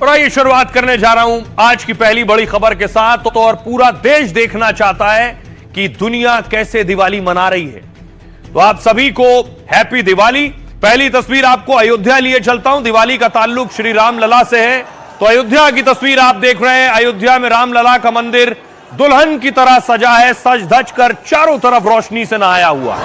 और आइए शुरुआत करने जा रहा हूं आज की पहली बड़ी खबर के साथ। तो और पूरा देश देखना चाहता है कि दुनिया कैसे दिवाली मना रही है। तो आप सभी को हैप्पी दिवाली। पहली तस्वीर आपको अयोध्या लिए चलता हूं। दिवाली का ताल्लुक श्री राम लला से है। तो अयोध्या की तस्वीर आप देख रहे हैं। अयोध्या में राम लला का मंदिर दुल्हन की तरह सजा है, सज धज कर चारों तरफ रोशनी से नहाया हुआ।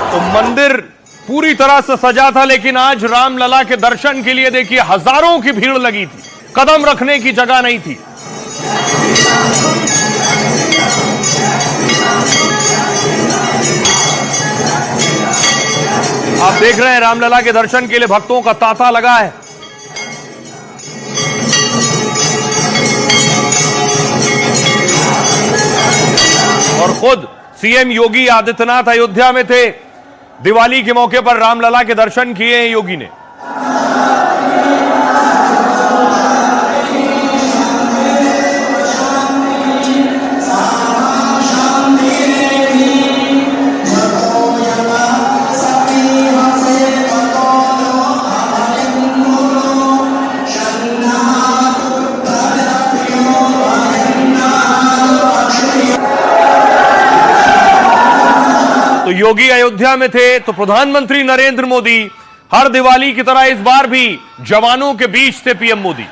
तो मंदिर पूरी तरह से सजा था, लेकिन आज रामलला के दर्शन के लिए देखिए हजारों की भीड़ लगी थी। कदम रखने की जगह नहीं थी। आप देख रहे हैं रामलला के दर्शन के लिए भक्तों का तांता लगा है। और खुद सीएम योगी आदित्यनाथ अयोध्या में थे। दिवाली के मौके पर रामलला के दर्शन किए हैं योगी ने। तो योगी अयोध्या में थे तो प्रधानमंत्री नरेंद्र मोदी हर दिवाली की तरह इस बार भी जवानों के बीच थे। पीएम मोदी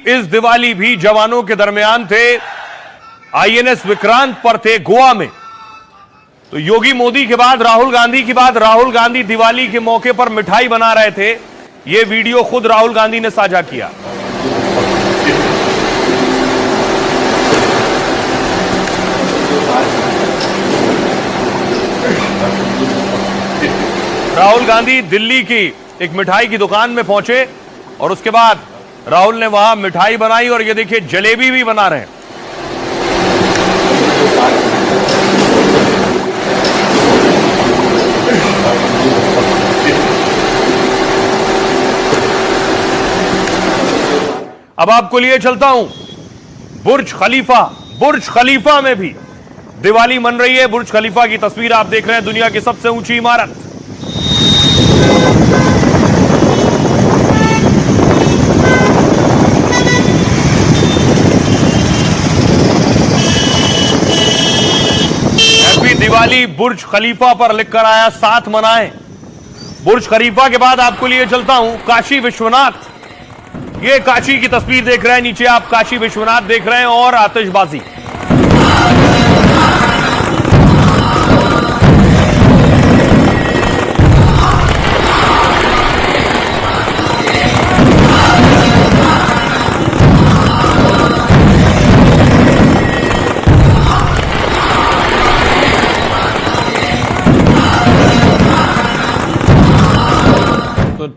इस दिवाली भी जवानों के दरमियान थे। आईएनएस विक्रांत पर थे गोवा में। तो योगी मोदी के बाद राहुल गांधी की बात। राहुल गांधी दिवाली के मौके पर मिठाई बना रहे थे। यह वीडियो खुद राहुल गांधी ने साझा किया। राहुल गांधी दिल्ली की एक मिठाई की दुकान में पहुंचे और उसके बाद राहुल ने वहां मिठाई बनाई और ये देखिए जलेबी भी बना रहे हैं। अब आपको लिए चलता हूं बुर्ज खलीफा। बुर्ज खलीफा में भी दिवाली मन रही है। बुर्ज खलीफा की तस्वीर आप देख रहे हैं। दुनिया की सबसे ऊंची इमारत। दिवाली बुर्ज खलीफा पर लिखकर आया, साथ मनाएं। बुर्ज खलीफा के बाद आपको लिए चलता हूं काशी विश्वनाथ। ये काशी की तस्वीर देख रहे हैं। नीचे आप काशी विश्वनाथ देख रहे हैं और आतिशबाजी।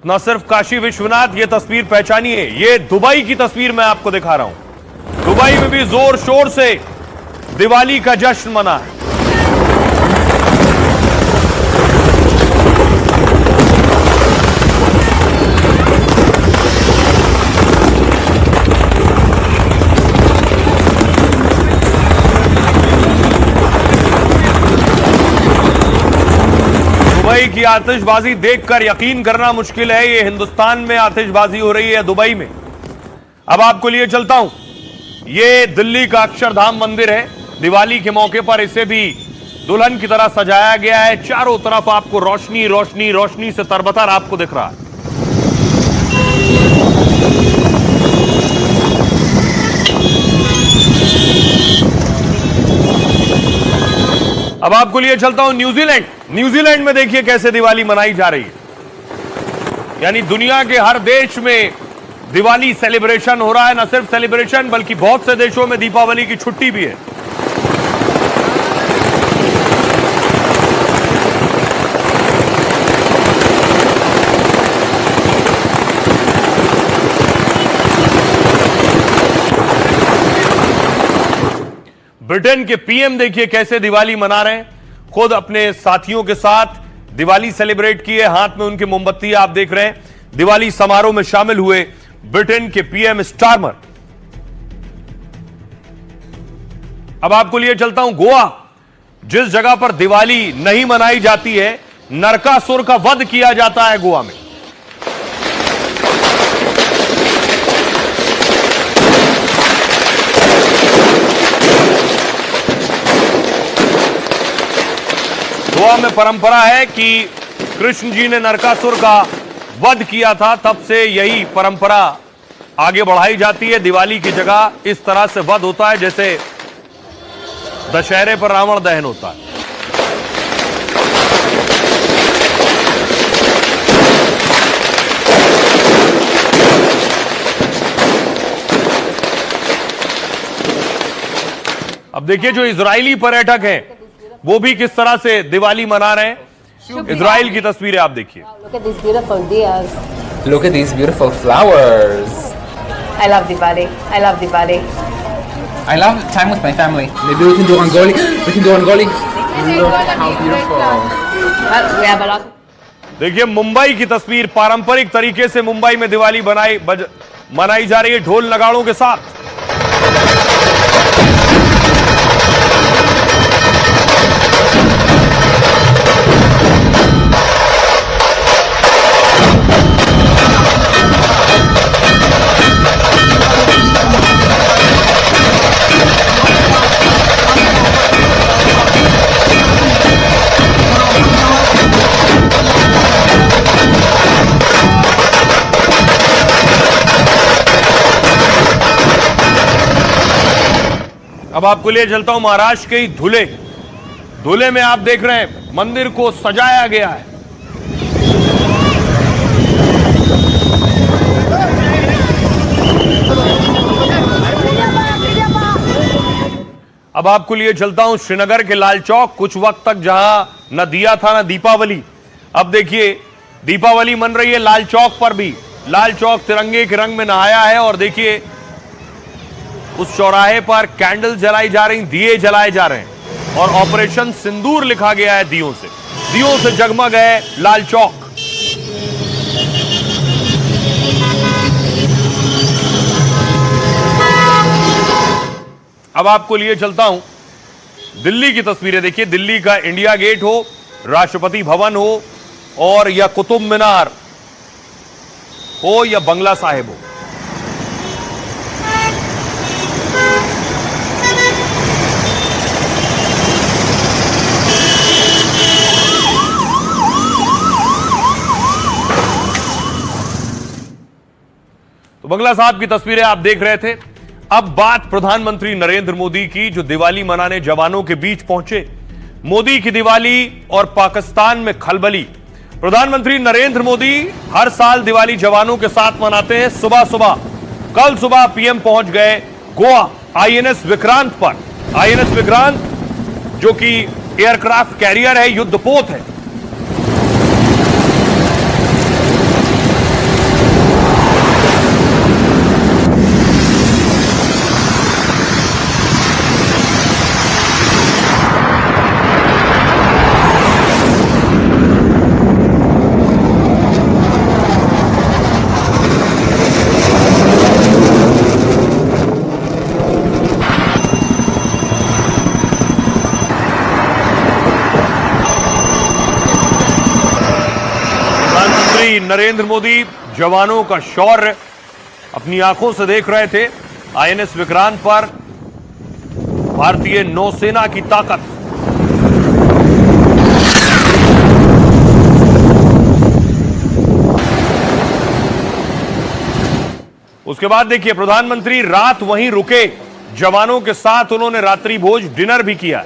न सिर्फ काशी विश्वनाथ, ये तस्वीर पहचानिए, ये दुबई की तस्वीर मैं आपको दिखा रहा हूं। दुबई में भी जोर शोर से दिवाली का जश्न मना है। दुबई की आतिशबाजी देखकर यकीन करना मुश्किल है ये हिंदुस्तान में आतिशबाजी हो रही है दुबई में। अब आपको लिए चलता हूं, ये दिल्ली का अक्षरधाम मंदिर है। दिवाली के मौके पर इसे भी दुल्हन की तरह सजाया गया है। चारों तरफ आपको रोशनी रोशनी रोशनी से तरबतर आपको दिख रहा है। अब आपको लिए चलता हूं न्यूजीलैंड। न्यूजीलैंड में देखिए कैसे दिवाली मनाई जा रही है। यानी दुनिया के हर देश में दिवाली सेलिब्रेशन हो रहा है। न सिर्फ सेलिब्रेशन बल्कि बहुत से देशों में दीपावली की छुट्टी भी है। ब्रिटेन के पीएम देखिए कैसे दिवाली मना रहे हैं, खुद अपने साथियों के साथ दिवाली सेलिब्रेट किए, हाथ में उनकी मोमबत्ती आप देख रहे हैं। दिवाली समारोह में शामिल हुए ब्रिटेन के पीएम स्टारमर। अब आपको लिए चलता हूं गोवा, जिस जगह पर दिवाली नहीं मनाई जाती है, नरकासुर का वध किया जाता है गोवा में। गोवा में परंपरा है कि कृष्ण जी ने नरकासुर का वध किया था, तब से यही परंपरा आगे बढ़ाई जाती है। दिवाली की जगह इस तरह से वध होता है जैसे दशहरे पर रावण दहन होता है। अब देखिए जो इजरायली पर्यटक हैं वो भी किस तरह से दिवाली मना रहे हैं। इजराइल की तस्वीरें आप देखिए। Look at these beautiful diyas. Look at these beautiful flowers. I love Diwali. I love Diwali. I love time with my family. Maybe we can do Rangoli. We can do Rangoli. Look how beautiful. We have a lot. देखिए मुंबई की तस्वीर, पारंपरिक तरीके से मुंबई में दिवाली मनाई जा रही है ढोल नगाड़ों के साथ। अब आपको ले चलता हूं महाराष्ट्र के ही धुले। धुले में आप देख रहे हैं मंदिर को सजाया गया है। अब आपको लिए चलता हूं श्रीनगर के लाल चौक, कुछ वक्त तक जहां न दिया था न दीपावली, अब देखिए दीपावली मन रही है लाल चौक पर भी। लाल चौक तिरंगे के रंग में नहाया है और देखिए उस चौराहे पर कैंडल जलाई जा रही, दिए जलाए जा रहे हैं और ऑपरेशन सिंदूर लिखा गया है दियों से जगमग है लाल चौक। अब आपको लिए चलता हूं दिल्ली की तस्वीरें देखिए। दिल्ली का इंडिया गेट हो, राष्ट्रपति भवन हो और या कुतुब मीनार हो या बंगला साहिब हो, तो बंगला साहब की तस्वीरें आप देख रहे थे। अब बात प्रधानमंत्री नरेंद्र मोदी की, जो दिवाली मनाने जवानों के बीच पहुंचे। मोदी की दिवाली और पाकिस्तान में खलबली। प्रधानमंत्री नरेंद्र मोदी हर साल दिवाली जवानों के साथ मनाते हैं। कल सुबह पीएम पहुंच गए गोवा आईएनएस विक्रांत पर। आईएनएस विक्रांत जो कि एयरक्राफ्ट कैरियर है, युद्धपोत है। नरेंद्र मोदी जवानों का शौर्य अपनी आंखों से देख रहे थे। आईएनएस विक्रांत पर भारतीय नौसेना की ताकत। उसके बाद देखिए प्रधानमंत्री रात वहीं रुके, जवानों के साथ उन्होंने रात्रि भोज डिनर भी किया।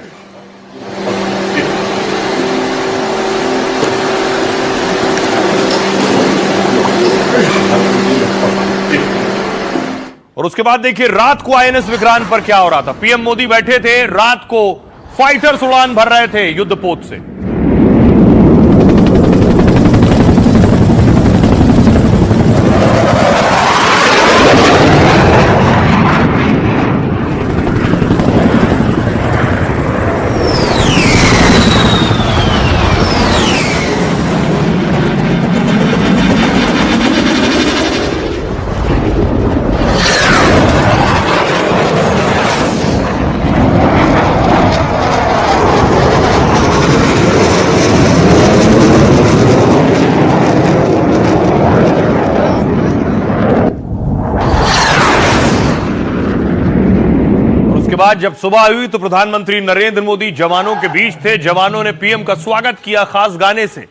और उसके बाद देखिए रात को आईएनएस विक्रांत पर क्या हो रहा था। पीएम मोदी बैठे थे, रात को फाइटर्स उड़ान भर रहे थे युद्धपोत से। उसके बाद जब सुबह हुई तो प्रधानमंत्री नरेंद्र मोदी जवानों के बीच थे। जवानों ने पीएम का स्वागत किया खास गाने से।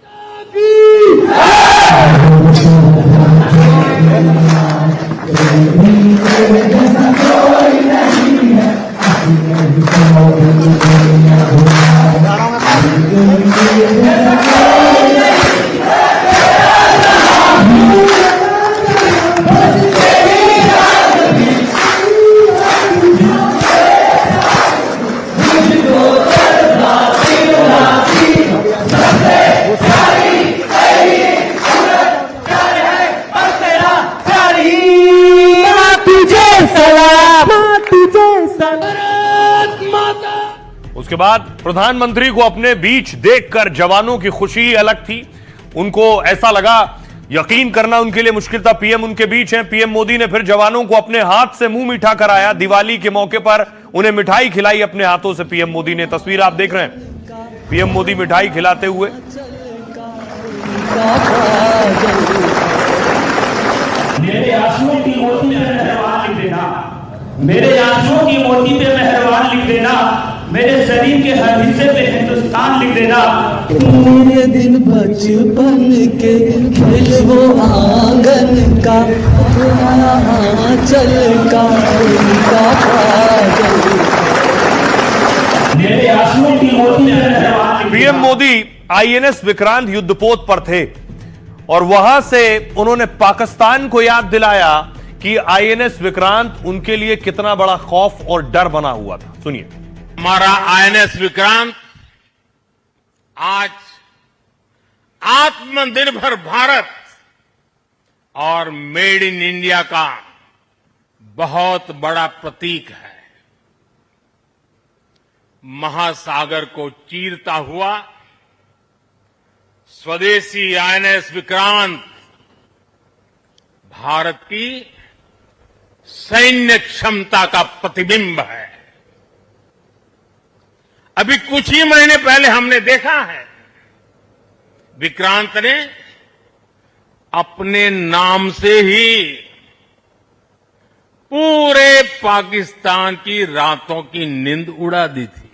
उसके बाद प्रधानमंत्री को अपने बीच देखकर जवानों की खुशी अलग थी। उनको ऐसा लगा, यकीन करना उनके लिए मुश्किल था, पीएम उनके बीच हैं। पीएम मोदी ने फिर जवानों को अपने हाथ से मुंह मीठा कराया। दिवाली के मौके पर उन्हें मिठाई खिलाई अपने हाथों से पीएम मोदी ने। तस्वीर आप देख रहे हैं, पीएम मोदी मिठाई खिलाते हुए। मेरे आंसुओं की मोती पे मेहरबान लिख देना, मेरे आंसुओं की मोती पे मेहरबान लिख देना, मेरे शरीर के हर हिस्से पे हिंदुस्तान लिख देना। मेरे दिन बचपन के खेल वो आंगन का चल का मेरे आंसुओं की मोती पे मेहरबान। पीएम मोदी आईएनएस विक्रांत युद्धपोत पर थे और वहां से उन्होंने पाकिस्तान को याद दिलाया कि आईएनएस विक्रांत उनके लिए कितना बड़ा खौफ और डर बना हुआ था। सुनिए। हमारा आईएनएस विक्रांत आज आत्मनिर्भर भारत और मेड इन इंडिया का बहुत बड़ा प्रतीक है। महासागर को चीरता हुआ स्वदेशी आईएनएस विक्रांत भारत की सैन्य क्षमता का प्रतिबिंब है। अभी कुछ ही महीने पहले हमने देखा है, विक्रांत ने अपने नाम से ही पूरे पाकिस्तान की रातों की नींद उड़ा दी थी।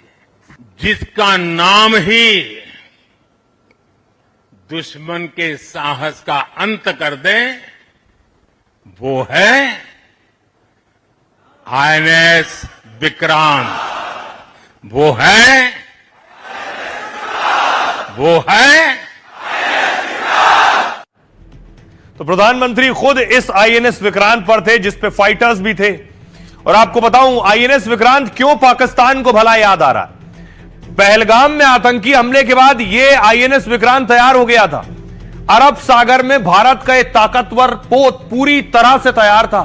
जिसका नाम ही दुश्मन के साहस का अंत कर दे, वो है आईएनएस विक्रांत। वो है तो प्रधानमंत्री खुद इस आईएनएस विक्रांत पर थे, जिस पे फाइटर्स भी थे। और आपको बताऊं, आईएनएस विक्रांत क्यों पाकिस्तान को भला याद आ रहा है। पहलगाम में आतंकी हमले के बाद यह आईएनएस विक्रांत तैयार हो गया था। अरब सागर में भारत का एक ताकतवर पोत पूरी तरह से तैयार था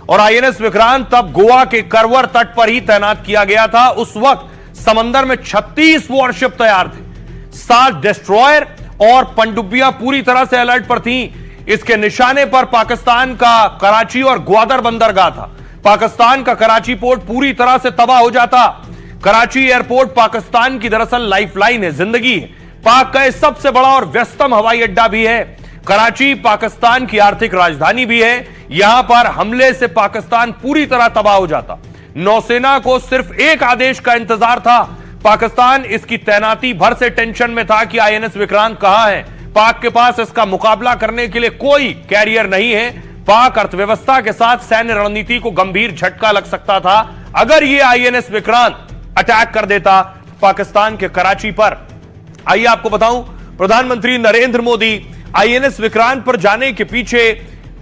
और आईएनएस विक्रांत तब गोवा के करवर तट पर ही तैनात किया गया था। उस वक्त समंदर में 36 वॉरशिप तैयार थे, 7 डिस्ट्रॉयर और पनडुब्बियां पूरी तरह से अलर्ट पर थीं। इसके निशाने पर पाकिस्तान का कराची और ग्वादर बंदरगाह था। पाकिस्तान का कराची पोर्ट पूरी तरह से तबाह हो जाता। कराची एयरपोर्ट पाकिस्तान की दरअसल लाइफलाइन है, जिंदगी है। पाक का सबसे बड़ा और व्यस्तम हवाई अड्डा भी है। कराची पाकिस्तान की आर्थिक राजधानी भी है। यहां पर हमले से पाकिस्तान पूरी तरह तबाह हो जाता। नौसेना को सिर्फ एक आदेश का इंतजार था। पाकिस्तान इसकी तैनाती भर से टेंशन में था कि आईएनएस विक्रांत कहां है। पाक के पास इसका मुकाबला करने के लिए कोई कैरियर नहीं है। पाक अर्थव्यवस्था के साथ सैन्य रणनीति को गंभीर झटका लग सकता था अगर यह आईएनएस विक्रांत अटैक कर देता पाकिस्तान के कराची पर। आइए आपको बताऊं, प्रधानमंत्री नरेंद्र मोदी आईएनएस विक्रांत पर जाने के पीछे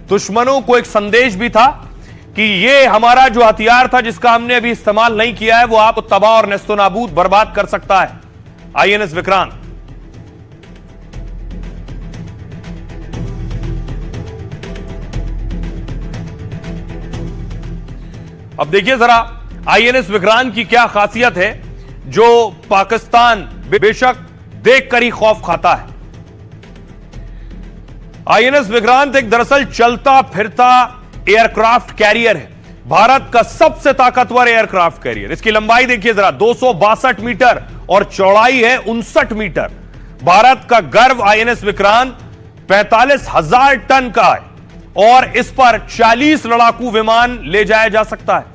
दुश्मनों को एक संदेश भी था कि ये हमारा जो हथियार था जिसका हमने अभी इस्तेमाल नहीं किया है, वो आप तबाह और नेस्तनाबूद बर्बाद कर सकता है। आईएनएस विक्रांत। अब देखिए जरा आईएनएस विक्रांत की क्या खासियत है जो पाकिस्तान बेशक देखकर ही खौफ खाता है। आईएनएस विक्रांत एक दरअसल चलता फिरता एयरक्राफ्ट कैरियर है, भारत का सबसे ताकतवर एयरक्राफ्ट कैरियर। इसकी लंबाई देखिए जरा, 262 मीटर और चौड़ाई है 59 मीटर। भारत का गर्व आईएनएस विक्रांत 45,000 टन का है और इस पर 40 लड़ाकू विमान ले जाया जा सकता है।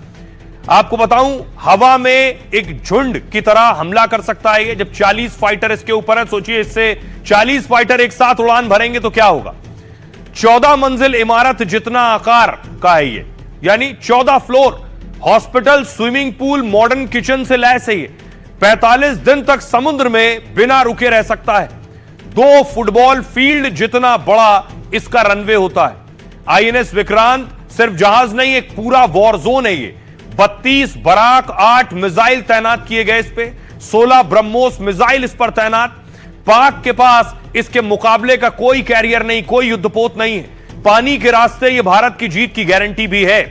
आपको बताऊं, हवा में एक झुंड की तरह हमला कर सकता है ये। जब 40 फाइटर इसके ऊपर है, सोचिए इससे 40 फाइटर एक साथ उड़ान भरेंगे तो क्या होगा। 14 मंजिल इमारत जितना आकार का है ये, यानी 14 floor, hospital, swimming pool, modern kitchen से लैस है ये। 45 दिन तक समुद्र में बिना रुके रह सकता है। 2 फुटबॉल फील्ड जितना बड़ा इसका रनवे होता है। आईएनएस विक्रांत सिर्फ जहाज नहीं, एक पूरा वॉर जोन है ये। 32 बराक 8 मिसाइल तैनात किए गए इस पे, 16 ब्रह्मोस मिसाइल इस पर तैनात। पाक के पास इसके मुकाबले का कोई कैरियर नहीं, कोई युद्धपोत नहीं है। पानी के रास्ते ये भारत की जीत की गारंटी भी है।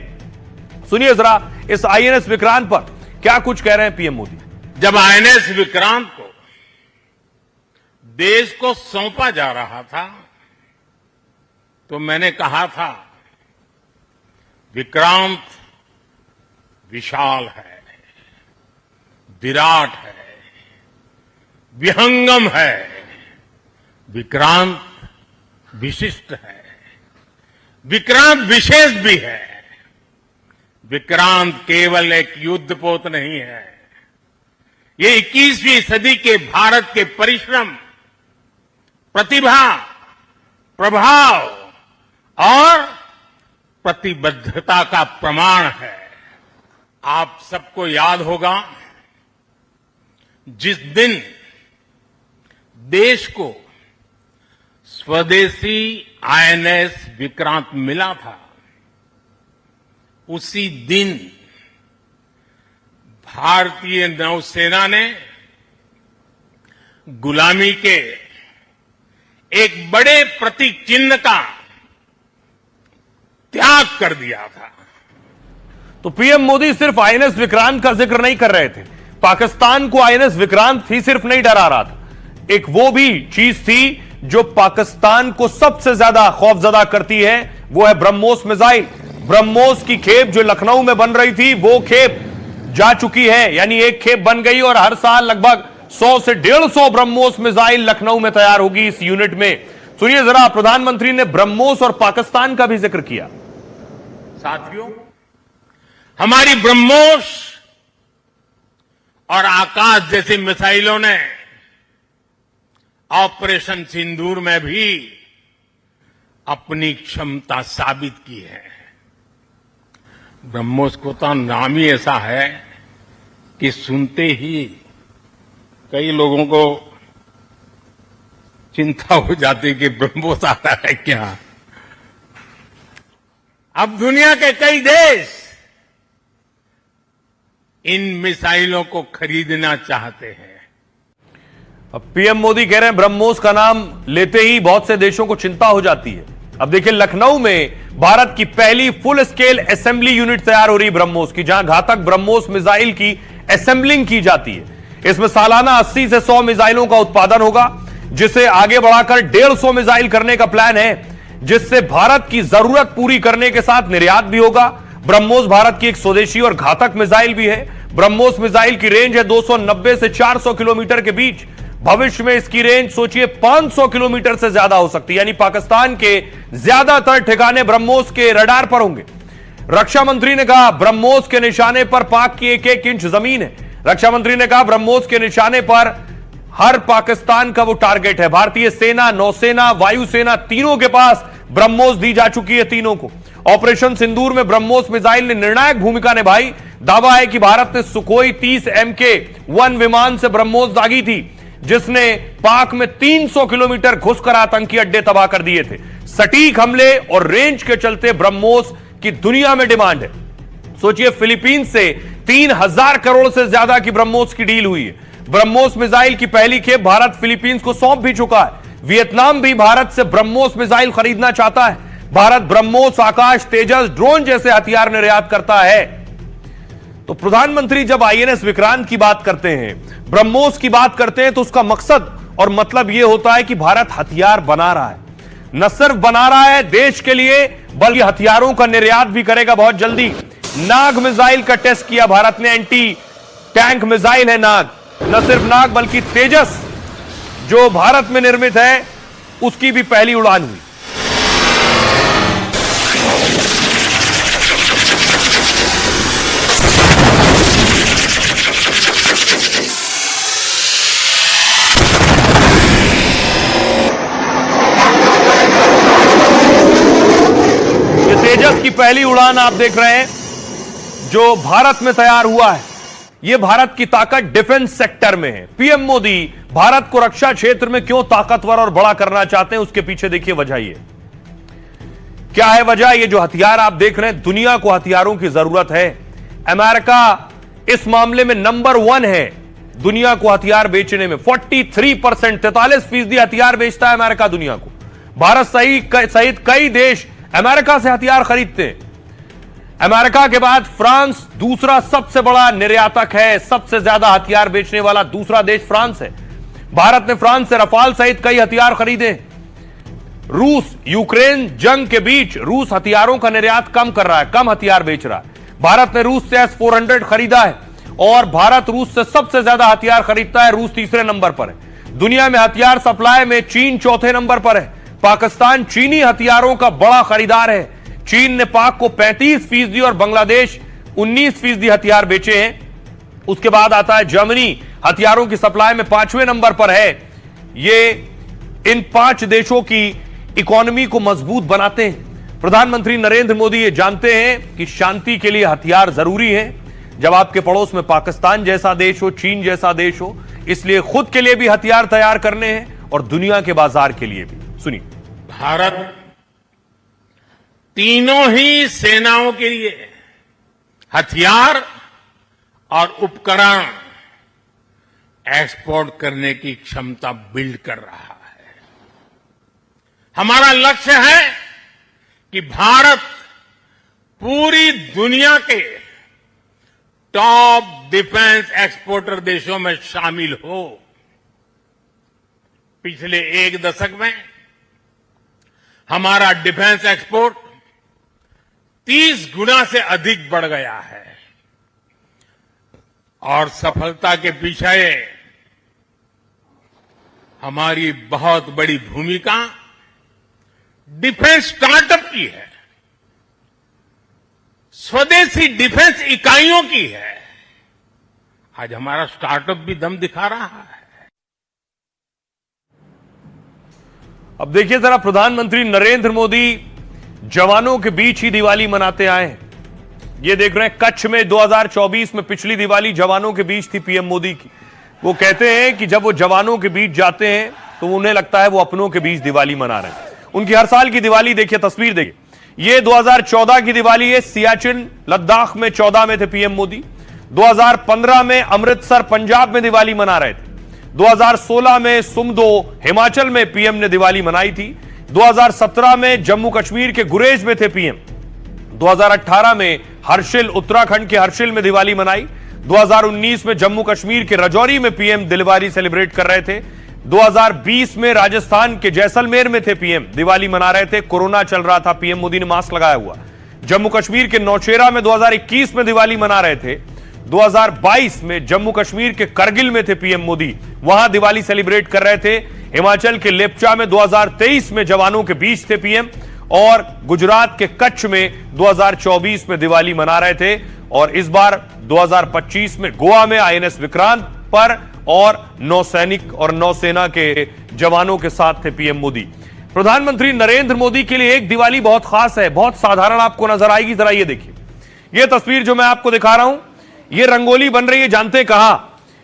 सुनिए जरा इस आईएनएस विक्रांत पर क्या कुछ कह रहे हैं पीएम मोदी। जब आईएनएस विक्रांत को देश को सौंपा जा रहा था तो मैंने कहा था, विक्रांत विशाल है, विराट है, विहंगम है, विक्रांत विशिष्ट है, विक्रांत विशेष भी है। विक्रांत केवल एक युद्धपोत नहीं है, ये 21वीं सदी के भारत के परिश्रम, प्रतिभा, प्रभाव और प्रतिबद्धता का प्रमाण है। आप सबको याद होगा, जिस दिन देश को स्वदेशी आईएनएस विक्रांत मिला था, उसी दिन भारतीय नौसेना ने गुलामी के एक बड़े प्रतीक चिन्ह का त्याग कर दिया था। तो पीएम मोदी सिर्फ आईएनएस विक्रांत का जिक्र नहीं कर रहे थे, पाकिस्तान को आईएनएस विक्रांत ही सिर्फ नहीं डरा रहा था, एक वो भी चीज थी जो पाकिस्तान को सबसे ज्यादा खौफजदा करती है, वो है ब्रह्मोस मिसाइल। ब्रह्मोस की खेप जो लखनऊ में बन रही थी, वो खेप जा चुकी है, यानी एक खेप बन गई और हर साल लगभग 100 से 150 ब्रह्मोस मिसाइल लखनऊ में तैयार होगी इस यूनिट में। सुनिए जरा, प्रधानमंत्री ने ब्रह्मोस और पाकिस्तान का भी जिक्र किया। साथियों, हमारी ब्रह्मोस और आकाश जैसी मिसाइलों ने ऑपरेशन सिंदूर में भी अपनी क्षमता साबित की है। ब्रह्मोस को तो नाम ही ऐसा है कि सुनते ही कई लोगों को चिंता हो जाती कि ब्रह्मोस आता है क्या। अब दुनिया के कई देश इन मिसाइलों को खरीदना चाहते हैं। अब पीएम मोदी कह रहे हैं ब्रह्मोस का नाम लेते ही बहुत से देशों को चिंता हो जाती है। अब देखिए, लखनऊ में भारत की पहली फुल स्केल असेंबली यूनिट तैयार हो रही ब्रह्मोस की, जहां घातक ब्रह्मोस मिसाइल की असेंबलिंग की जाती है। इसमें सालाना 80 से 100 मिसाइलों का उत्पादन होगा, जिसे आगे बढ़ाकर 150 मिसाइल करने का प्लान है, जिससे भारत की जरूरत पूरी करने के साथ निर्यात भी होगा। ब्रह्मोस भारत की एक स्वदेशी और घातक मिसाइल भी है। ब्रह्मोस मिसाइल की रेंज है 290 से 400 किलोमीटर के बीच। भविष्य में इसकी रेंज सोचिए 500 किलोमीटर से ज्यादा हो सकती है, यानी पाकिस्तान के ज्यादातर ठिकाने ब्रह्मोस के रडार पर होंगे। रक्षा मंत्री ने कहा, ब्रह्मोस के निशाने पर पाक की 1-1 इंच जमीन है। रक्षा मंत्री ने कहा, ब्रह्मोस के निशाने पर हर पाकिस्तान का वो टारगेट है। भारतीय सेना, नौसेना, वायुसेना तीनों के पास ब्रह्मोस दी जा चुकी है, तीनों को। ऑपरेशन सिंदूर में ब्रह्मोस मिसाइल ने निर्णायक भूमिका निभाई। दावा है कि भारत ने सुखोई 30 MK-1 विमान से ब्रह्मोस दागी थी, जिसने पाक में 300 किलोमीटर घुसकर आतंकी अड्डे तबाह कर दिए थे। सटीक हमले और रेंज के चलते ब्रह्मोस की दुनिया में डिमांड है। सोचिए, फिलीपींस से 3000 करोड़ से ज्यादा की ब्रह्मोस की डील हुई है। ब्रह्मोस मिसाइल की पहली खेप भारत फिलीपींस को सौंप भी चुका है। वियतनाम भी भारत से ब्रह्मोस मिसाइल खरीदना चाहता है। भारत ब्रह्मोस, आकाश, तेजस, ड्रोन जैसे हथियार निर्यात करता है। तो प्रधानमंत्री जब आईएनएस विक्रांत की बात करते हैं, ब्रह्मोस की बात करते हैं, तो उसका मकसद और मतलब यह होता है कि भारत हथियार बना रहा है। न सिर्फ बना रहा है देश के लिए, बल्कि हथियारों का निर्यात भी करेगा बहुत जल्दी। नाग मिसाइल का टेस्ट किया भारत ने, एंटी टैंक मिसाइल है नाग। न सिर्फ नाग बल्कि तेजस जो भारत में निर्मित है, उसकी भी पहली उड़ान हुई। तेजस की पहली उड़ान आप देख रहे हैं जो भारत में तैयार हुआ है। यह भारत की ताकत डिफेंस सेक्टर में है। पीएम मोदी भारत को रक्षा क्षेत्र में क्यों ताकतवर और बड़ा करना चाहते हैं, उसके पीछे देखिए वजह ये क्या है। वजह ये जो हथियार आप देख रहे हैं, दुनिया को हथियारों की जरूरत है। अमेरिका इस मामले में नंबर 1 है दुनिया को हथियार बेचने में। 43% 43% हथियार बेचता है अमेरिका दुनिया को। भारत सहित कई देश अमेरिका से हथियार खरीदते हैं। अमेरिका के बाद फ्रांस दूसरा सबसे बड़ा निर्यातक है। सबसे ज्यादा हथियार बेचने वाला दूसरा देश फ्रांस है। भारत ने फ्रांस से रफाल सहित कई हथियार खरीदे। रूस यूक्रेन जंग के बीच रूस हथियारों का निर्यात कम कर रहा है, कम हथियार बेच रहा है। भारत ने रूस से S-400 खरीदा है और भारत रूस से सबसे ज्यादा हथियार खरीदता है। रूस तीसरे नंबर पर है। दुनिया में हथियार सप्लाई में चीन चौथे नंबर पर है। पाकिस्तान चीनी हथियारों का बड़ा खरीदार है। चीन ने पाक को 35% और बांग्लादेश 19% हथियार बेचे हैं। उसके बाद आता है जर्मनी, हथियारों की सप्लाई में 5वें नंबर पर है। ये इन 5 देशों की इकोनॉमी को मजबूत बनाते हैं। प्रधानमंत्री नरेंद्र मोदी ये जानते हैं कि शांति के लिए हथियार जरूरी है। जब आपके पड़ोस में पाकिस्तान जैसा देश हो, चीन जैसा देश हो, इसलिए खुद के लिए भी हथियार तैयार करने हैं और दुनिया के बाजार के लिए भी। सुनिए। भारत तीनों ही सेनाओं के लिए हथियार और उपकरण एक्सपोर्ट करने की क्षमता बिल्ड कर रहा है। हमारा लक्ष्य है कि भारत पूरी दुनिया के टॉप डिफेंस एक्सपोर्टर देशों में शामिल हो। पिछले 1 दशक में हमारा डिफेंस एक्सपोर्ट 30 गुना से अधिक बढ़ गया है और सफलता के पीछे हमारी बहुत बड़ी भूमिका डिफेंस स्टार्टअप की है, स्वदेशी डिफेंस इकाइयों की है। आज हमारा स्टार्टअप भी दम दिखा रहा है। अब देखिए जरा, प्रधानमंत्री नरेंद्र मोदी जवानों के बीच ही दिवाली मनाते आए हैं। ये देख रहे हैं कच्छ में 2024 में पिछली दिवाली जवानों के बीच थी पीएम मोदी की। वो कहते हैं कि जब वो जवानों के बीच जाते हैं तो उन्हें लगता है वो अपनों के बीच दिवाली मना रहे हैं। उनकी हर साल की दिवाली देखिए, तस्वीर देखिए। ये 2014 की दिवाली है। सियाचिन लद्दाख में 14 में थे पीएम मोदी। 2015 में अमृतसर पंजाब में दिवाली मना रहे थे। 2016 में सुमदो हिमाचल में पीएम ने दिवाली मनाई थी। 2017 में जम्मू कश्मीर के गुरेज में थे पीएम। 2018 में हर्षिल उत्तराखंड के हर्षिल में दिवाली मनाई। 2019 में जम्मू कश्मीर के राजौरी में पीएम दिवाली सेलिब्रेट कर रहे थे। 2020 में राजस्थान के जैसलमेर में थे पीएम, दिवाली मना रहे थे। कोरोना चल रहा था, पीएम मोदी ने मास्क लगाया हुआ। जम्मू कश्मीर के नौशेरा में 2021 में दिवाली मना रहे थे। 2022 में जम्मू कश्मीर के करगिल में थे पीएम मोदी, वहां दिवाली सेलिब्रेट कर रहे थे। हिमाचल के लेपचा में 2023 में जवानों के बीच थे पीएम और गुजरात के कच्छ में 2024 में दिवाली मना रहे थे। और इस बार 2025 में गोवा में INS विक्रांत पर और नौसैनिक और नौसेना के जवानों के साथ थे पीएम मोदी। प्रधानमंत्री नरेंद्र मोदी के लिए एक दिवाली बहुत खास है, बहुत साधारण आपको नजर आएगी। जरा ये देखिए, ये तस्वीर जो मैं आपको दिखा रहा हूं, ये रंगोली बन रही है जानते कहां?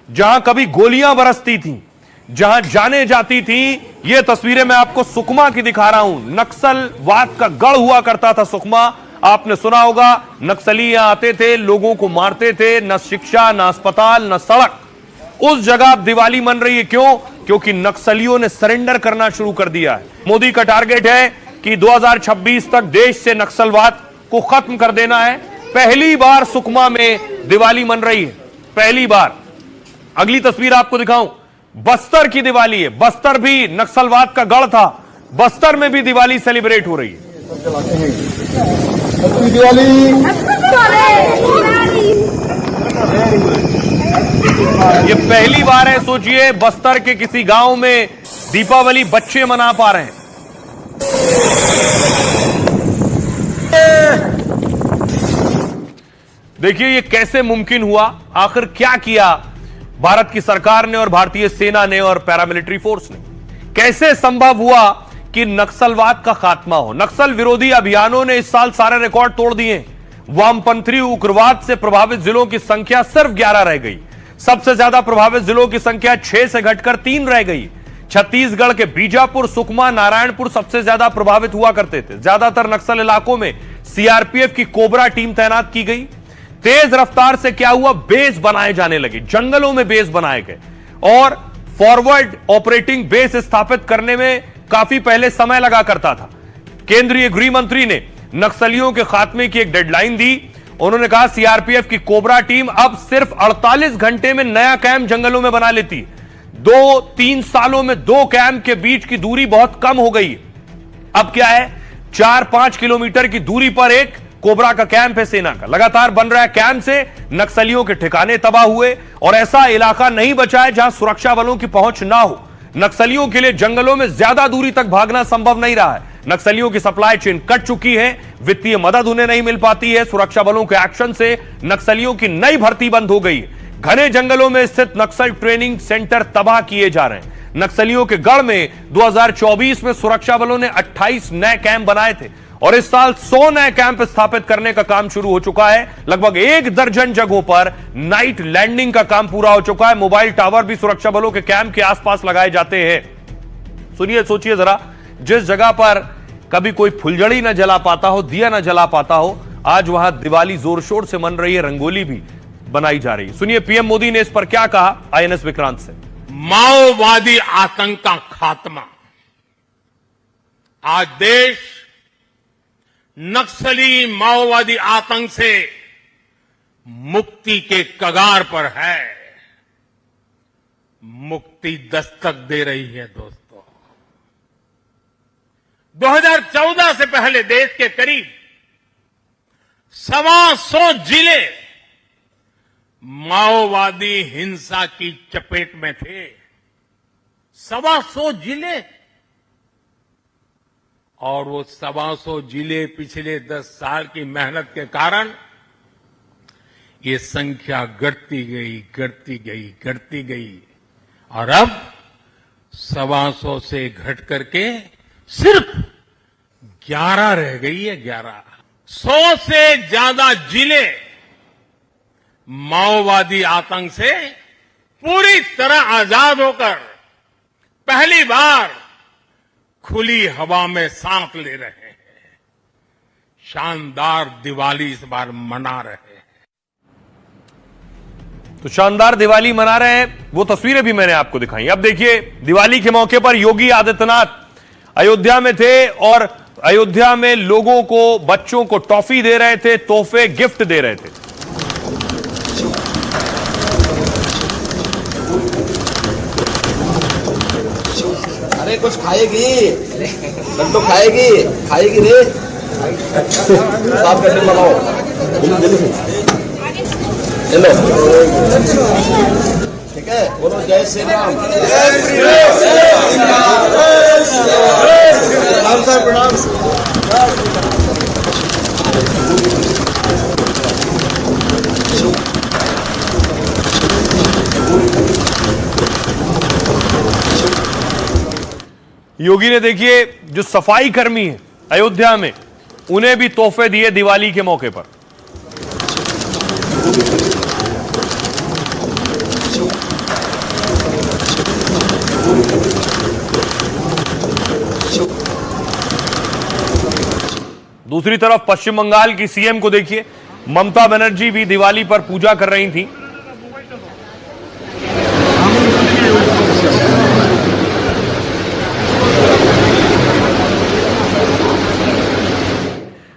जहां कभी गोलियां बरसती थी, जहां जाने जाती थी। ये तस्वीरें मैं आपको सुकमा की दिखा रहा हूं। नक्सलवाद का गढ़ हुआ करता था सुकमा। आपने सुना होगा, नक्सली यहां आते थे, लोगों को मारते थे, न शिक्षा, न अस्पताल, न सड़क। उस जगह अब दिवाली मन रही है। क्यों? क्योंकि नक्सलियों ने सरेंडर करना शुरू कर दिया है। मोदी का टारगेट है कि 2026 तक देश से नक्सलवाद को खत्म कर देना है। पहली बार सुकमा में दिवाली मन रही है, पहली बार। अगली तस्वीर आपको दिखाऊं, बस्तर की दिवाली है। बस्तर भी नक्सलवाद का गढ़ था, बस्तर में भी दिवाली सेलिब्रेट हो रही है। ये पहली बार है, सोचिए, बस्तर के किसी गांव में दीपावली बच्चे मना पा रहे हैं। देखिए ये कैसे मुमकिन हुआ, आखिर क्या किया भारत की सरकार ने और भारतीय सेना ने और पैरामिलिट्री फोर्स ने। कैसे संभव हुआ कि नक्सलवाद का खात्मा हो। नक्सल विरोधी अभियानों ने इस साल सारे रिकॉर्ड तोड़ दिए। वामपंथी उग्रवाद से प्रभावित जिलों की संख्या सिर्फ 11 रह गई। सबसे ज्यादा प्रभावित जिलों की संख्या 6 से घटकर 3 रह गई। छत्तीसगढ़ के बीजापुर, सुकमा, नारायणपुर सबसे ज्यादा प्रभावित हुआ करते थे। ज्यादातर नक्सल इलाकों में सीआरपीएफ की कोबरा टीम तैनात की गई। तेज रफ्तार से क्या हुआ, बेस बनाए जाने लगे, जंगलों में बेस बनाए गए और फॉरवर्ड ऑपरेटिंग बेस स्थापित करने में काफी पहले समय लगा करता था। केंद्रीय गृह मंत्री ने नक्सलियों के खात्मे की एक डेडलाइन दी। उन्होंने कहा सीआरपीएफ की कोबरा टीम अब सिर्फ 48 घंटे में नया कैंप जंगलों में बना लेती है। 2-3 सालों में 2 कैंप के बीच की दूरी बहुत कम हो गई। अब क्या है, 4-5 किलोमीटर की दूरी पर एक कोबरा का कैंप है सेना का। लगातार बन रहा है कैंप से नक्सलियों के ठिकाने तबाह हुए और ऐसा इलाका नहीं बचा है जहां सुरक्षा बलों की पहुंच ना हो। नक्सलियों के लिए जंगलों में ज्यादा दूरी तक भागना संभव नहीं रहा है। नक्सलियों की सप्लाई चेन कट चुकी है, वित्तीय मदद उन्हें नहीं मिल पाती है। सुरक्षा बलों के एक्शन से नक्सलियों की नई भर्ती बंद हो गई है। घने जंगलों में स्थित नक्सल ट्रेनिंग सेंटर तबाह किए जा रहे हैं। नक्सलियों के गढ़ में 2024 में सुरक्षा बलों ने 28 नए कैंप बनाए थे और इस साल 100 नए कैंप स्थापित करने का काम शुरू हो चुका है। लगभग 1 दर्जन जगहों पर नाइट लैंडिंग का काम पूरा हो चुका है। मोबाइल टावर भी सुरक्षा बलों के कैंप के आसपास लगाए जाते हैं। सुनिए, सोचिए जरा, जिस जगह पर कभी कोई फुलझड़ी न जला पाता हो, दिया न जला पाता हो, आज वहां दिवाली जोर शोर से मन रही है, रंगोली भी बनाई जा रही है। सुनिए पीएम मोदी ने इस पर क्या कहा आईएनएस विक्रांत से। माओवादी आतंक का खात्मा। आज देश नक्सली माओवादी आतंक से मुक्ति के कगार पर है। मुक्ति दस्तक दे रही है दोस्तों। 2014 से पहले देश के करीब 125 जिले माओवादी हिंसा की चपेट में थे। 125 जिले, और वो 125 जिले पिछले 10 साल की मेहनत के कारण ये संख्या घटती गई और अब 125 से घट करके सिर्फ 11 रह गई है। 100 से ज्यादा जिले माओवादी आतंक से पूरी तरह आजाद होकर पहली बार खुली हवा में सांस ले रहे हैं। शानदार दिवाली इस बार मना रहे हैं। तो शानदार दिवाली मना रहे हैं, वो तस्वीरें भी मैंने आपको दिखाई। अब देखिए, दिवाली के मौके पर योगी आदित्यनाथ अयोध्या में थे और अयोध्या में लोगों को, बच्चों को टॉफी दे रहे थे, तोहफे, गिफ्ट दे रहे थे। अरे कुछ खाएगी, लड्डू खाएगी रे। साफ करने बनाओ, चलो ठीक है। बोलो जय श्री राम। प्रणाम सर, प्रणाम। योगी ने देखिए जो सफाई कर्मी है अयोध्या में, उन्हें भी तोहफे दिए दिवाली के मौके पर। दूसरी तरफ पश्चिम बंगाल की सीएम को देखिए, ममता बनर्जी भी दिवाली पर पूजा कर रही थी।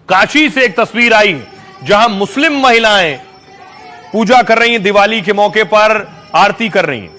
काशी से एक तस्वीर आई जहां मुस्लिम महिलाएं पूजा कर रही हैं, दिवाली के मौके पर आरती कर रही हैं।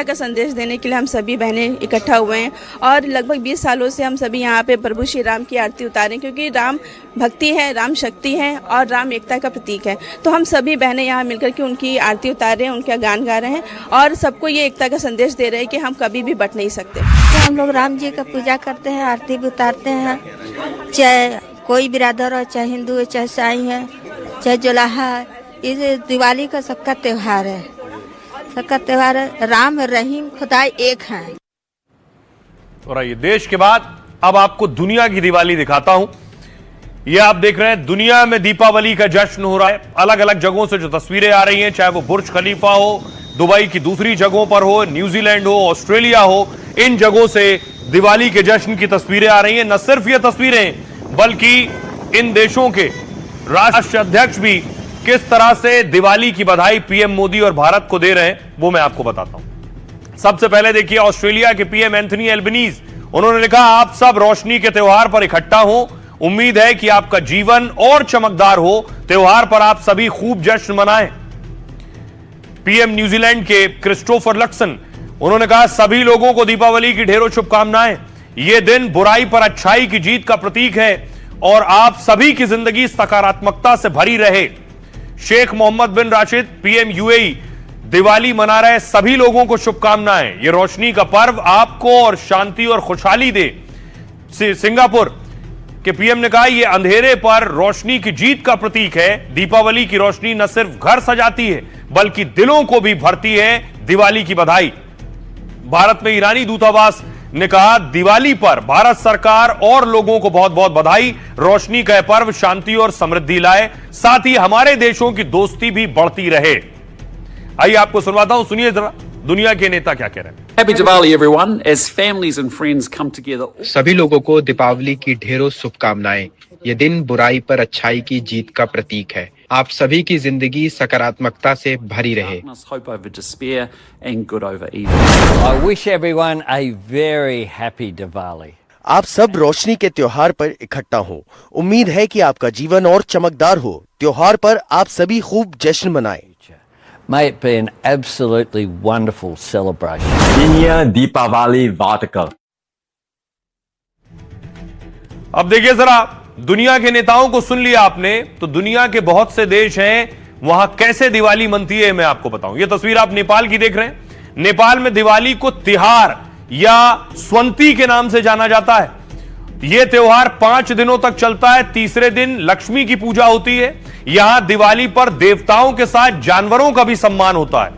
एकता का संदेश देने के लिए हम सभी बहनें इकट्ठा हुए हैं और लगभग 20 सालों से हम सभी यहाँ पे प्रभु श्री राम की आरती उतारें, क्योंकि राम भक्ति है, राम शक्ति है और राम एकता का प्रतीक है। तो हम सभी बहनें यहाँ मिलकर के उनकी आरती उतार रहे हैं, उनका गान गा रहे हैं और सबको ये एकता का संदेश दे रहे हैं कि हम कभी भी बट नहीं सकते। तो हम लोग राम जी का पूजा करते हैं, आरती भी उतारते हैं, चाहे कोई बिरादर हो, चाहे हिंदू है, चाहे ईसाई है, चाहे जुलाहा है। इस दिवाली का सबका त्यौहार है, सबका त्यौहार है। राम रहीम खुदा एक हैं। और आइए देश के बाद अब आपको दुनिया की दिवाली दिखाता हूं। ये आप देख रहे हैं दुनिया में दीपावली का जश्न हो रहा है। अलग अलग जगहों से जो तस्वीरें आ रही हैं, चाहे वो बुर्ज खलीफा हो, दुबई की दूसरी जगहों पर हो, न्यूजीलैंड हो, ऑस्ट्रेलिया हो, इन जगहों से दिवाली के जश्न की तस्वीरें आ रही हैं। न सिर्फ ये तस्वीरें बल्कि इन देशों के राष्ट्राध्यक्ष भी किस तरह से दिवाली की बधाई पीएम मोदी और भारत को दे रहे हैं वो मैं आपको बताता हूं। सबसे पहले देखिए ऑस्ट्रेलिया के पीएम एंथनी एल्बनीज, उन्होंने लिखा, आप सब रोशनी के त्योहार पर इकट्ठा हो, उम्मीद है कि आपका जीवन और चमकदार हो, त्योहार पर आप सभी खूब जश्न मनाएं। पीएम न्यूजीलैंड के क्रिस्टोफर लक्सन, उन्होंने कहा, सभी लोगों को दीपावली की ढेरों शुभकामनाएं। यह दिन बुराई पर अच्छाई की जीत का प्रतीक है और आप सभी की जिंदगी सकारात्मकता से भरी रहे। शेख मोहम्मद बिन राशिद, पीएम यूएई, दिवाली मना रहे सभी लोगों को शुभकामनाएं। यह रोशनी का पर्व आपको और शांति और खुशहाली दे। सिंगापुर के पीएम ने कहा, यह अंधेरे पर रोशनी की जीत का प्रतीक है। दीपावली की रोशनी न सिर्फ घर सजाती है बल्कि दिलों को भी भरती है। दिवाली की बधाई। भारत में ईरानी दूतावास ने कहा, दिवाली पर भारत सरकार और लोगों को बहुत बहुत बधाई। रोशनी का पर्व शांति और समृद्धि लाए, साथ ही हमारे देशों की दोस्ती भी बढ़ती रहे। आइए आपको सुनवाता हूं, सुनिए जरा दुनिया के नेता क्या कह रहे हैं। Happy Diwali everyone, as families and friends come together. सभी लोगों को दीपावली की ढेरों शुभकामनाएं। ये दिन बुराई पर अच्छाई की जीत का प्रतीक है। आप सभी की जिंदगी सकारात्मकता से भरी रहे। Hope over despair and good over evil. I wish everyone a very happy Diwali. आप सब रोशनी के त्योहार पर इकट्ठा हो, उम्मीद है कि आपका जीवन और चमकदार हो, त्योहार पर आप सभी खूब जश्न मनाएं। May it be an absolutely wonderful celebration. Dinya Deepavali Vartika. अब देखिए जरा, दुनिया के नेताओं को सुन लिया आपने, तो दुनिया के बहुत से देश हैं, वहां कैसे दिवाली मनती है मैं आपको बताऊं। यह तस्वीर आप नेपाल की देख रहे हैं। नेपाल में दिवाली को तिहार या स्वंती के नाम से जाना जाता है। यह त्योहार 5 दिनों तक चलता है। तीसरे दिन लक्ष्मी की पूजा होती है। यहां दिवाली पर देवताओं के साथ जानवरों का भी सम्मान होता है।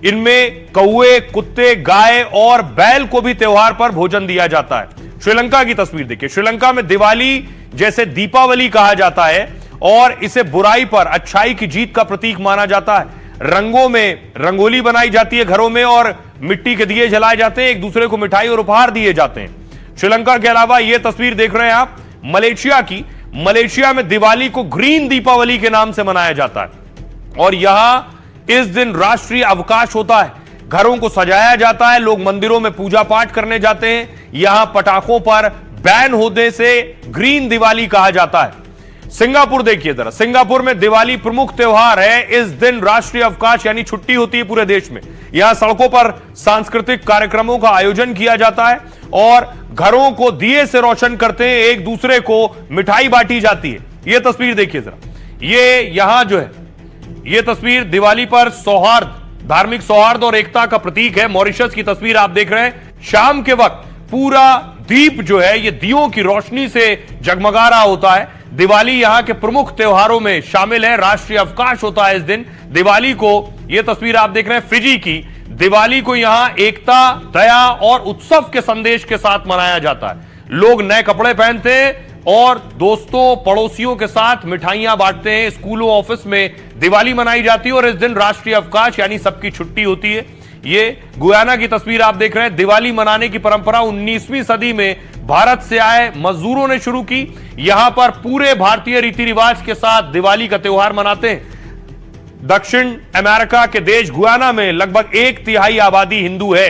इनमें कौवे, कुत्ते, गाय और बैल को भी त्योहार पर भोजन दिया जाता है। श्रीलंका की तस्वीर देखिए। श्रीलंका में दिवाली जैसे दीपावली कहा जाता है और इसे बुराई पर अच्छाई की जीत का प्रतीक माना जाता है। रंगों में रंगोली बनाई जाती है घरों में और मिट्टी के दिए जलाए जाते हैं। एक दूसरे को मिठाई और उपहार दिए जाते हैं। श्रीलंका के अलावा यह तस्वीर देख रहे हैं आप मलेशिया की। मलेशिया में दिवाली को ग्रीन दीपावली के नाम से मनाया जाता है और यहां इस दिन राष्ट्रीय अवकाश होता है। घरों को सजाया जाता है, लोग मंदिरों में पूजा पाठ करने जाते हैं। यहां पटाखों पर बैन होने से ग्रीन दिवाली कहा जाता है। सिंगापुर देखिए जरा। सिंगापुर में दिवाली प्रमुख त्योहार है। इस दिन राष्ट्रीय अवकाश यानी छुट्टी होती है पूरे देश में। यहां सड़कों पर सांस्कृतिक कार्यक्रमों का आयोजन किया जाता है और घरों को दिए से रोशन करते हैं। एक दूसरे को मिठाई बांटी जाती है। यह तस्वीर देखिए जरा। ये यहां जो है, यह तस्वीर दिवाली पर सौहार्द, धार्मिक सौहार्द और एकता का प्रतीक है। मॉरिशस की तस्वीर आप देख रहे हैं। शाम के वक्त पूरा दीप जो है ये दियों की रोशनी से जगमगा रहा होता है। दिवाली यहां के प्रमुख त्योहारों में शामिल है। राष्ट्रीय अवकाश होता है इस दिन। दिवाली को, यह तस्वीर आप देख रहे हैं फिजी की। दिवाली को यहां एकता, दया और उत्सव के संदेश के साथ मनाया जाता है। लोग नए कपड़े पहनते हैं और दोस्तों पड़ोसियों के साथ मिठाइयां बांटते हैं। स्कूलों, ऑफिस में दिवाली मनाई जाती है और इस दिन राष्ट्रीय अवकाश यानी सबकी छुट्टी होती है। ये गुयाना की तस्वीर आप देख रहे हैं। दिवाली मनाने की परंपरा 19वीं सदी में भारत से आए मजदूरों ने शुरू की। यहां पर पूरे भारतीय रीति रिवाज के साथ दिवाली का त्योहार मनाते हैं। दक्षिण अमेरिका के देश गुयाना में लगभग 1/3 आबादी हिंदू है।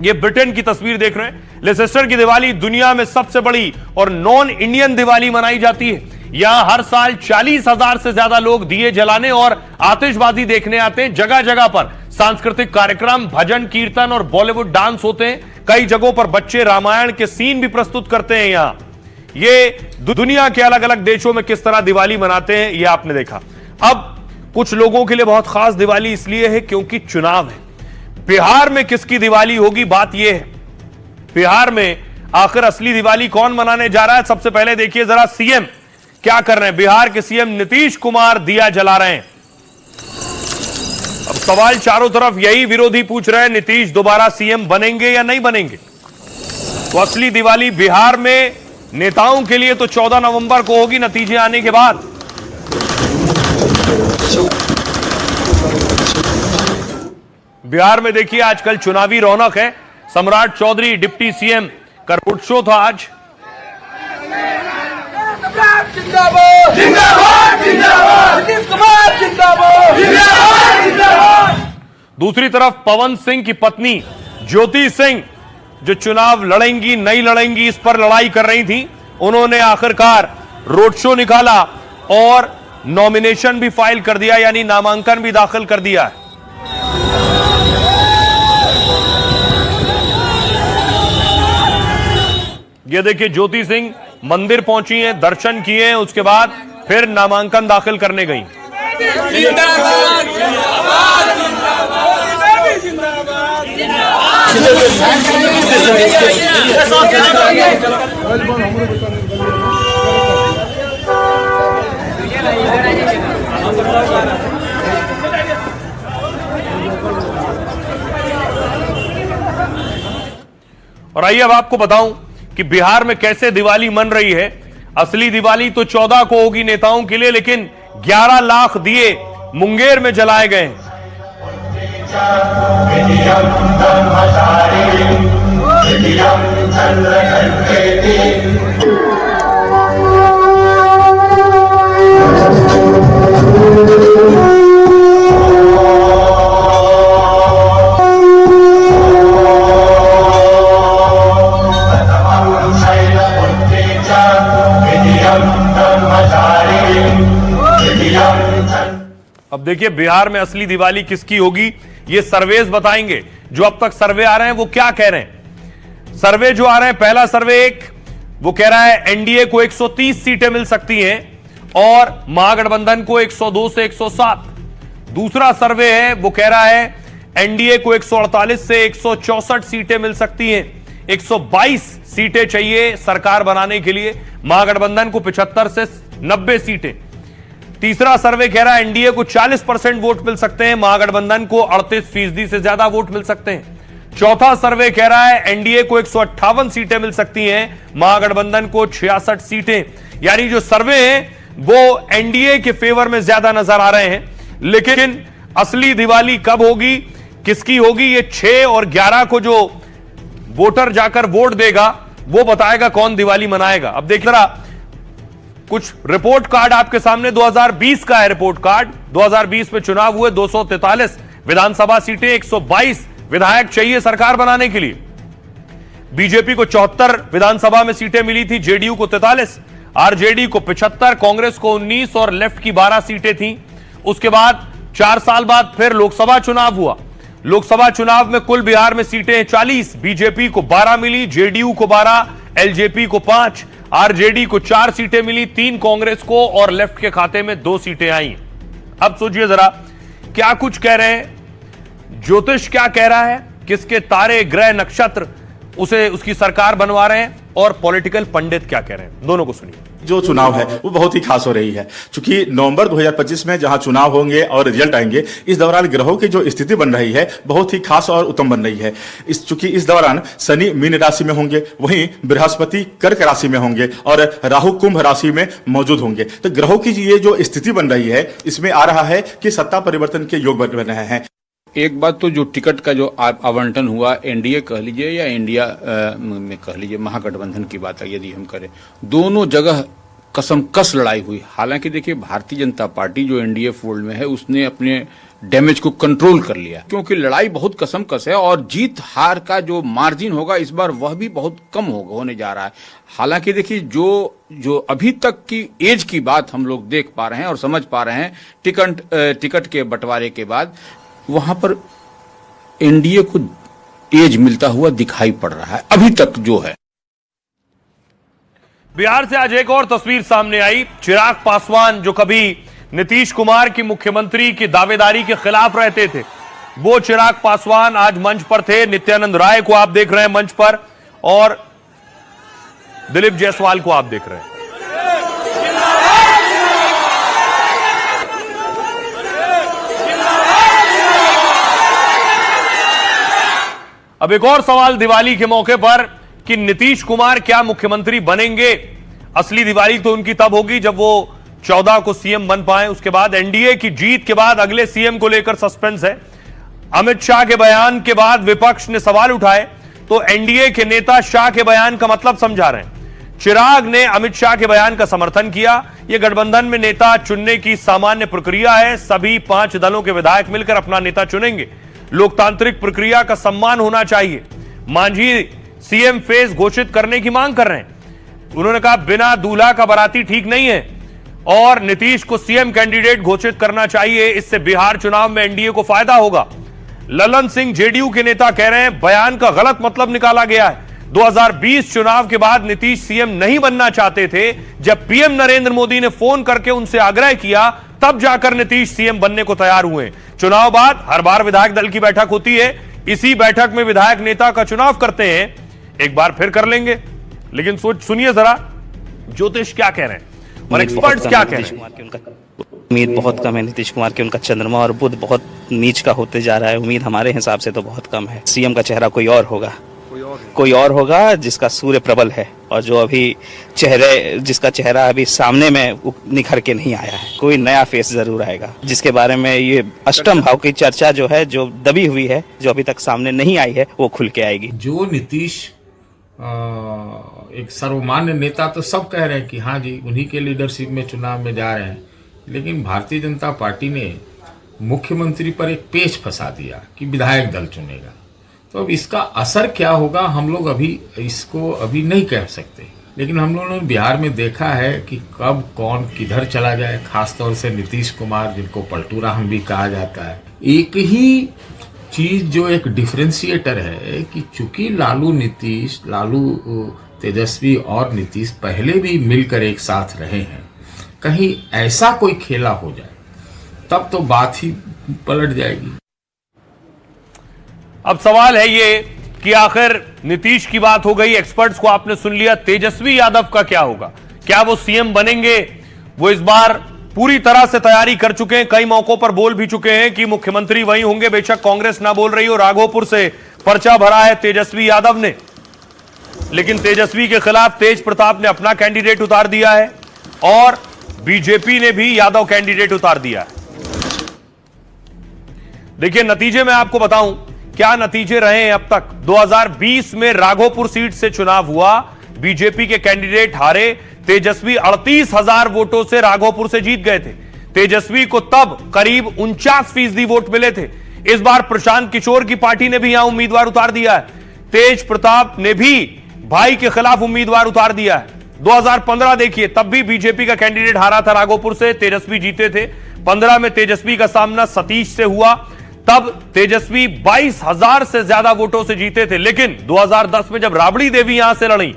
ये ब्रिटेन की तस्वीर देख रहे हैं। लेसेस्टर की दिवाली दुनिया में सबसे बड़ी और नॉन इंडियन दिवाली मनाई जाती है। यहां हर साल 40,000 से ज्यादा लोग दिए जलाने और आतिशबाजी देखने आते हैं। जगह जगह पर सांस्कृतिक कार्यक्रम, भजन कीर्तन और बॉलीवुड डांस होते हैं। कई जगहों पर बच्चे रामायण के सीन भी प्रस्तुत करते हैं। यहां ये दुनिया के अलग अलग देशों में किस तरह दिवाली मनाते हैं ये आपने देखा। अब कुछ लोगों के लिए बहुत खास दिवाली इसलिए है क्योंकि चुनाव है। बिहार में किसकी दिवाली होगी, बात यह है। बिहार में आखिर असली दिवाली कौन मनाने जा रहा है? सबसे पहले देखिए जरा सीएम क्या कर रहे हैं। बिहार के सीएम नीतीश कुमार दिया जला रहे हैं। अब सवाल चारों तरफ यही विरोधी पूछ रहे हैं, नीतीश दोबारा सीएम बनेंगे या नहीं बनेंगे? तो असली दिवाली बिहार में नेताओं के लिए तो 14 नवंबर को होगी, नतीजे आने के बाद। बिहार में देखिए आजकल चुनावी रौनक है। सम्राट चौधरी डिप्टी सीएम का रोड शो था आज। जिंदाबाद जिंदाबाद जिंदाबाद नीतीश कुमार जिंदाबाद जिंदाबाद जिंदाबाद। दूसरी तरफ पवन सिंह की पत्नी ज्योति सिंह जो चुनाव लड़ेंगी नहीं लड़ेंगी इस पर लड़ाई कर रही थी, उन्होंने आखिरकार रोड शो निकाला और नॉमिनेशन भी फाइल कर दिया, यानी नामांकन भी दाखिल कर दिया है। ये देखिए ज्योति सिंह मंदिर पहुंची हैं, दर्शन किए हैं, उसके बाद फिर नामांकन दाखिल करने गई। और आइए अब आपको बताऊं कि बिहार में कैसे दिवाली मन रही है। असली दिवाली तो 14 को होगी नेताओं के लिए, लेकिन 11 लाख दिए मुंगेर में जलाए गए। अब देखिए बिहार में असली दिवाली किसकी होगी ये सर्वेज बताएंगे। जो अब तक सर्वे आ रहे हैं वो क्या कह रहे हैं। सर्वे जो आ रहे हैं, पहला सर्वे वो कह रहा है एनडीए को 130 सीटें मिल सकती हैं और महागठबंधन को 102 से 107। दूसरा सर्वे है वो कह रहा है एनडीए को 148 से 164 सीटें मिल सकती हैं, 122 सीटें चाहिए सरकार बनाने के लिए, महागठबंधन को 75 से 90 सीटें। तीसरा सर्वे कह रहा है एनडीए को 40% वोट मिल सकते हैं, महागठबंधन को 38% से ज्यादा वोट मिल सकते हैं। चौथा सर्वे कह रहा है एनडीए को 158 सीटें मिल सकती हैं, महागठबंधन को 66 सीटें। यानी जो सर्वे हैं वो एनडीए के फेवर में ज्यादा नजर आ रहे हैं। लेकिन असली दिवाली कब होगी, किसकी होगी, ये 6 और 11 को जो वोटर जाकर वोट देगा वो बताएगा कौन दिवाली मनाएगा। अब देख जरा कुछ रिपोर्ट कार्ड आपके सामने। 2020 का है रिपोर्ट कार्ड। 2020 में चुनाव हुए, 243 विधानसभा सीटें, 122 विधायक चाहिए सरकार बनाने के लिए। बीजेपी को 74 विधानसभा में सीटें मिली थी, जेडीयू को 43, आरजेडी को 75, कांग्रेस को 19 और लेफ्ट की 12 सीटें थी। उसके बाद 4 साल बाद फिर लोकसभा चुनाव हुआ। लोकसभा चुनाव में कुल बिहार में सीटें 40, बीजेपी को 12 मिली, जेडीयू को 12, एलजेपी को 5, आरजेडी को 4 सीटें मिली, 3 कांग्रेस को और लेफ्ट के खाते में 2 सीटें आई। अब सोचिए जरा क्या कुछ कह रहे हैं, ज्योतिष क्या कह रहा है, किसके तारे ग्रह नक्षत्र उसे उसकी सरकार बनवा रहे हैं और पॉलिटिकल पंडित क्या कह रहे हैं, दोनों को सुनिए। जो चुनाव है वो बहुत ही खास हो रही है, क्योंकि नवंबर 2025 में जहां चुनाव होंगे और रिजल्ट आएंगे, इस दौरान ग्रहों की जो स्थिति बन रही है बहुत ही खास और उत्तम बन रही है। चूंकि इस दौरान शनि मीन राशि में होंगे, वहीं बृहस्पति कर्क राशि में होंगे और राहु कुंभ राशि में मौजूद होंगे। तो ग्रहों की ये जो स्थिति बन रही है इसमें आ रहा है कि सत्ता परिवर्तन के योग बन रहे हैं। एक बात तो जो टिकट का जो आवंटन हुआ, एनडीए कह लीजिए या इंडिया में कह लीजिए, महागठबंधन की बात है यदि हम करें, दोनों जगह कसमकस लड़ाई हुई। हालांकि देखिए भारतीय जनता पार्टी जो एनडीए फोल्ड में है उसने अपने डैमेज को कंट्रोल कर लिया, क्योंकि लड़ाई बहुत कसमकस है और जीत हार का जो मार्जिन होगा इस बार वह भी बहुत कम होने जा रहा है। हालांकि देखिए जो अभी तक की एज की बात हम लोग देख पा रहे हैं और समझ पा रहे हैं टिकट के बंटवारे के बाद, वहां पर एनडीए को एज मिलता हुआ दिखाई पड़ रहा है अभी तक जो है। बिहार से आज एक और तस्वीर सामने आई। चिराग पासवान जो कभी नीतीश कुमार की मुख्यमंत्री की दावेदारी के खिलाफ रहते थे, वो चिराग पासवान आज मंच पर थे। नित्यानंद राय को आप देख रहे हैं मंच पर और दिलीप जायसवाल को आप देख रहे हैं। अब एक और सवाल दिवाली के मौके पर कि नीतीश कुमार क्या मुख्यमंत्री बनेंगे? असली दिवाली तो उनकी तब होगी जब वो 14 को सीएम बन पाए। उसके बाद एनडीए की जीत के बाद अगले सीएम को लेकर सस्पेंस है। अमित शाह के बयान के बाद विपक्ष ने सवाल उठाए तो एनडीए के नेता शाह के बयान का मतलब समझा रहे हैं। चिराग ने अमित शाह के बयान का समर्थन किया। यह गठबंधन में नेता चुनने की सामान्य प्रक्रिया है। सभी 5 दलों के विधायक मिलकर अपना नेता चुनेंगे। लोकतांत्रिक प्रक्रिया का सम्मान होना चाहिए। मांझी सीएम फेज घोषित करने की मांग कर रहे हैं। उन्होंने कहा बिना दूल्हा का बाराती ठीक नहीं है और नीतीश को सीएम कैंडिडेट घोषित करना चाहिए। इससे बिहार चुनाव में एनडीए को फायदा होगा। ललन सिंह जेडीयू के नेता कह रहे हैं बयान का गलत मतलब निकाला गया है। 2020 चुनाव के बाद नीतीश सीएम नहीं बनना चाहते थे। जब पीएम नरेंद्र मोदी ने फोन करके उनसे आग्रह किया तब जाकर नीतीश सीएम बनने को तैयार हुए। चुनाव बाद हर बार विधायक दल की बैठक होती है। इसी बैठक में विधायक नेता का चुनाव करते हैं। एक बार फिर कर लेंगे। लेकिन सुनिए जरा ज्योतिष क्या कह रहे हैं और एक्सपर्ट्स क्या कह रहे हैं। उम्मीद बहुत कम है नीतीश कुमार की। उनका चंद्रमा और बुध बहुत नीच का होते जा रहा है। उम्मीद हमारे हिसाब से तो बहुत कम है। सीएम का चेहरा कोई और होगा जिसका सूर्य प्रबल है और जो अभी जिसका चेहरा अभी सामने में निखर के नहीं आया है। कोई नया फेस जरूर आएगा जिसके बारे में ये अष्टम भाव की चर्चा जो है, जो दबी हुई है, जो अभी तक सामने नहीं आई है, वो खुल के आएगी। जो नीतीश एक सर्वमान्य नेता तो सब कह रहे हैं कि हाँ जी उन्हीं के लीडरशिप में चुनाव में जा रहे हैं, लेकिन भारतीय जनता पार्टी ने मुख्यमंत्री पर एक पेच फंसा दिया कि विधायक दल चुनेगा। तो अब इसका असर क्या होगा हम लोग अभी नहीं कह सकते। लेकिन हम लोगों ने बिहार में देखा है कि कब कौन किधर चला जाए, खासतौर से नीतीश कुमार जिनको पलटूरा हम भी कहा जाता है। एक ही चीज जो एक डिफरेंशिएटर है कि चूंकि लालू तेजस्वी और नीतीश पहले भी मिलकर एक साथ रहे हैं, कहीं ऐसा कोई खेला हो जाए तब तो बात ही पलट जाएगी। अब सवाल है ये कि आखिर नीतीश की बात हो गई, एक्सपर्ट्स को आपने सुन लिया, तेजस्वी यादव का क्या होगा? क्या वो सीएम बनेंगे? वो इस बार पूरी तरह से तैयारी कर चुके हैं, कई मौकों पर बोल भी चुके हैं कि मुख्यमंत्री वही होंगे, बेशक कांग्रेस ना बोल रही हो। राघोपुर से पर्चा भरा है तेजस्वी यादव ने, लेकिन तेजस्वी के खिलाफ तेज प्रताप ने अपना कैंडिडेट उतार दिया है और बीजेपी ने भी यादव कैंडिडेट उतार दिया है। देखिए नतीजे में आपको बताऊं क्या नतीजे रहे हैं अब तक। 2020 में राघोपुर सीट से चुनाव हुआ, बीजेपी के कैंडिडेट हारे। तेजस्वी 38,000 वोटों से राघोपुर से जीत गए थे। तेजस्वी को तब करीब 49% वोट मिले थे। इस बार प्रशांत किशोर की पार्टी ने भी यहां उम्मीदवार उतार दिया है। तेज प्रताप ने भी भाई के खिलाफ उम्मीदवार उतार दिया है। 2015 देखिए, तब भी बीजेपी का कैंडिडेट हारा था राघोपुर से, तेजस्वी जीते थे। 15 में तेजस्वी का सामना सतीश से हुआ, तब तेजस्वी 22,000 से ज्यादा वोटों से जीते थे। लेकिन 2010 में जब राबड़ी देवी यहां से लड़ी,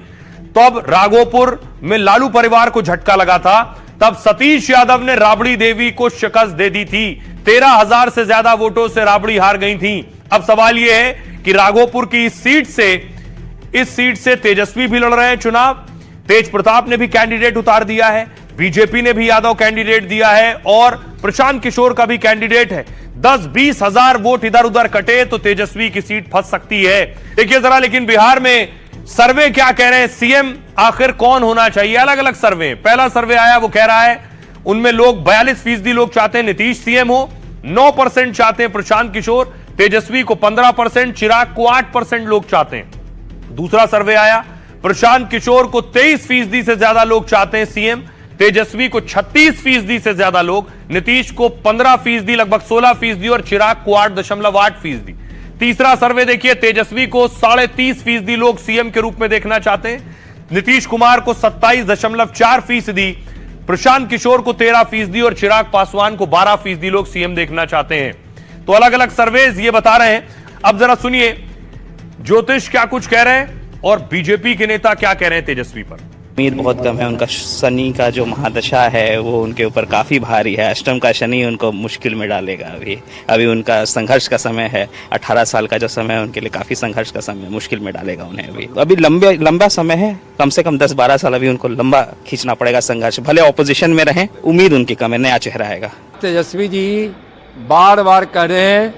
तब राघोपुर में लालू परिवार को झटका लगा था। तब सतीश यादव ने राबड़ी देवी को शिकस्त दे दी थी। 13,000 से ज्यादा वोटों से राबड़ी हार गई थी। अब सवाल यह है कि राघोपुर की इस सीट से तेजस्वी भी लड़ रहे हैं चुनाव। तेज प्रताप ने भी कैंडिडेट उतार दिया है, बीजेपी ने भी यादव कैंडिडेट दिया है और प्रशांत किशोर का भी कैंडिडेट है। 10-20 हजार वोट इधर उधर कटे तो तेजस्वी की सीट फंस सकती है। देखिए जरा, लेकिन बिहार में सर्वे क्या कह रहे हैं, सीएम आखिर कौन होना चाहिए? अलग अलग सर्वे। पहला सर्वे आया, वो कह रहा है उनमें लोग 42% लोग चाहते हैं नीतीश सीएम हो, 9% चाहते हैं प्रशांत किशोर, तेजस्वी को 15%, चिराग को 8% लोग चाहते हैं। दूसरा सर्वे आया, प्रशांत किशोर को 23% से ज्यादा लोग चाहते हैं सीएम, तेजस्वी को 36% से ज्यादा लोग, नीतीश को 15%, लगभग 16% और चिराग को 8.8%। तीसरा सर्वे देखिए, तेजस्वी को 30.5% लोग सीएम के रूप में देखना चाहते हैं, नीतीश कुमार को 27.4%, प्रशांत किशोर को 13% और चिराग पासवान को 12% लोग सीएम देखना चाहते हैं। तो अलग अलग सर्वेज ये बता रहे हैं। अब जरा सुनिए ज्योतिष क्या कुछ कह रहे हैं और बीजेपी के नेता क्या कह रहे हैं तेजस्वी पर। उम्मीद बहुत कम है। उनका शनि का जो महादशा है वो उनके ऊपर काफ़ी भारी है। अष्टम का शनि उनको मुश्किल में डालेगा। अभी उनका संघर्ष का समय है। 18 साल का जो समय है उनके लिए काफ़ी संघर्ष का समय, मुश्किल में डालेगा उन्हें। अभी लंबा समय है, कम से कम 10-12 साल अभी उनको लंबा खींचना पड़ेगा संघर्ष। भले ऑपोजिशन में रहें, उम्मीद उनकी कम है, नया चेहरा आएगा। तेजस्वी जी बार बार कह रहे हैं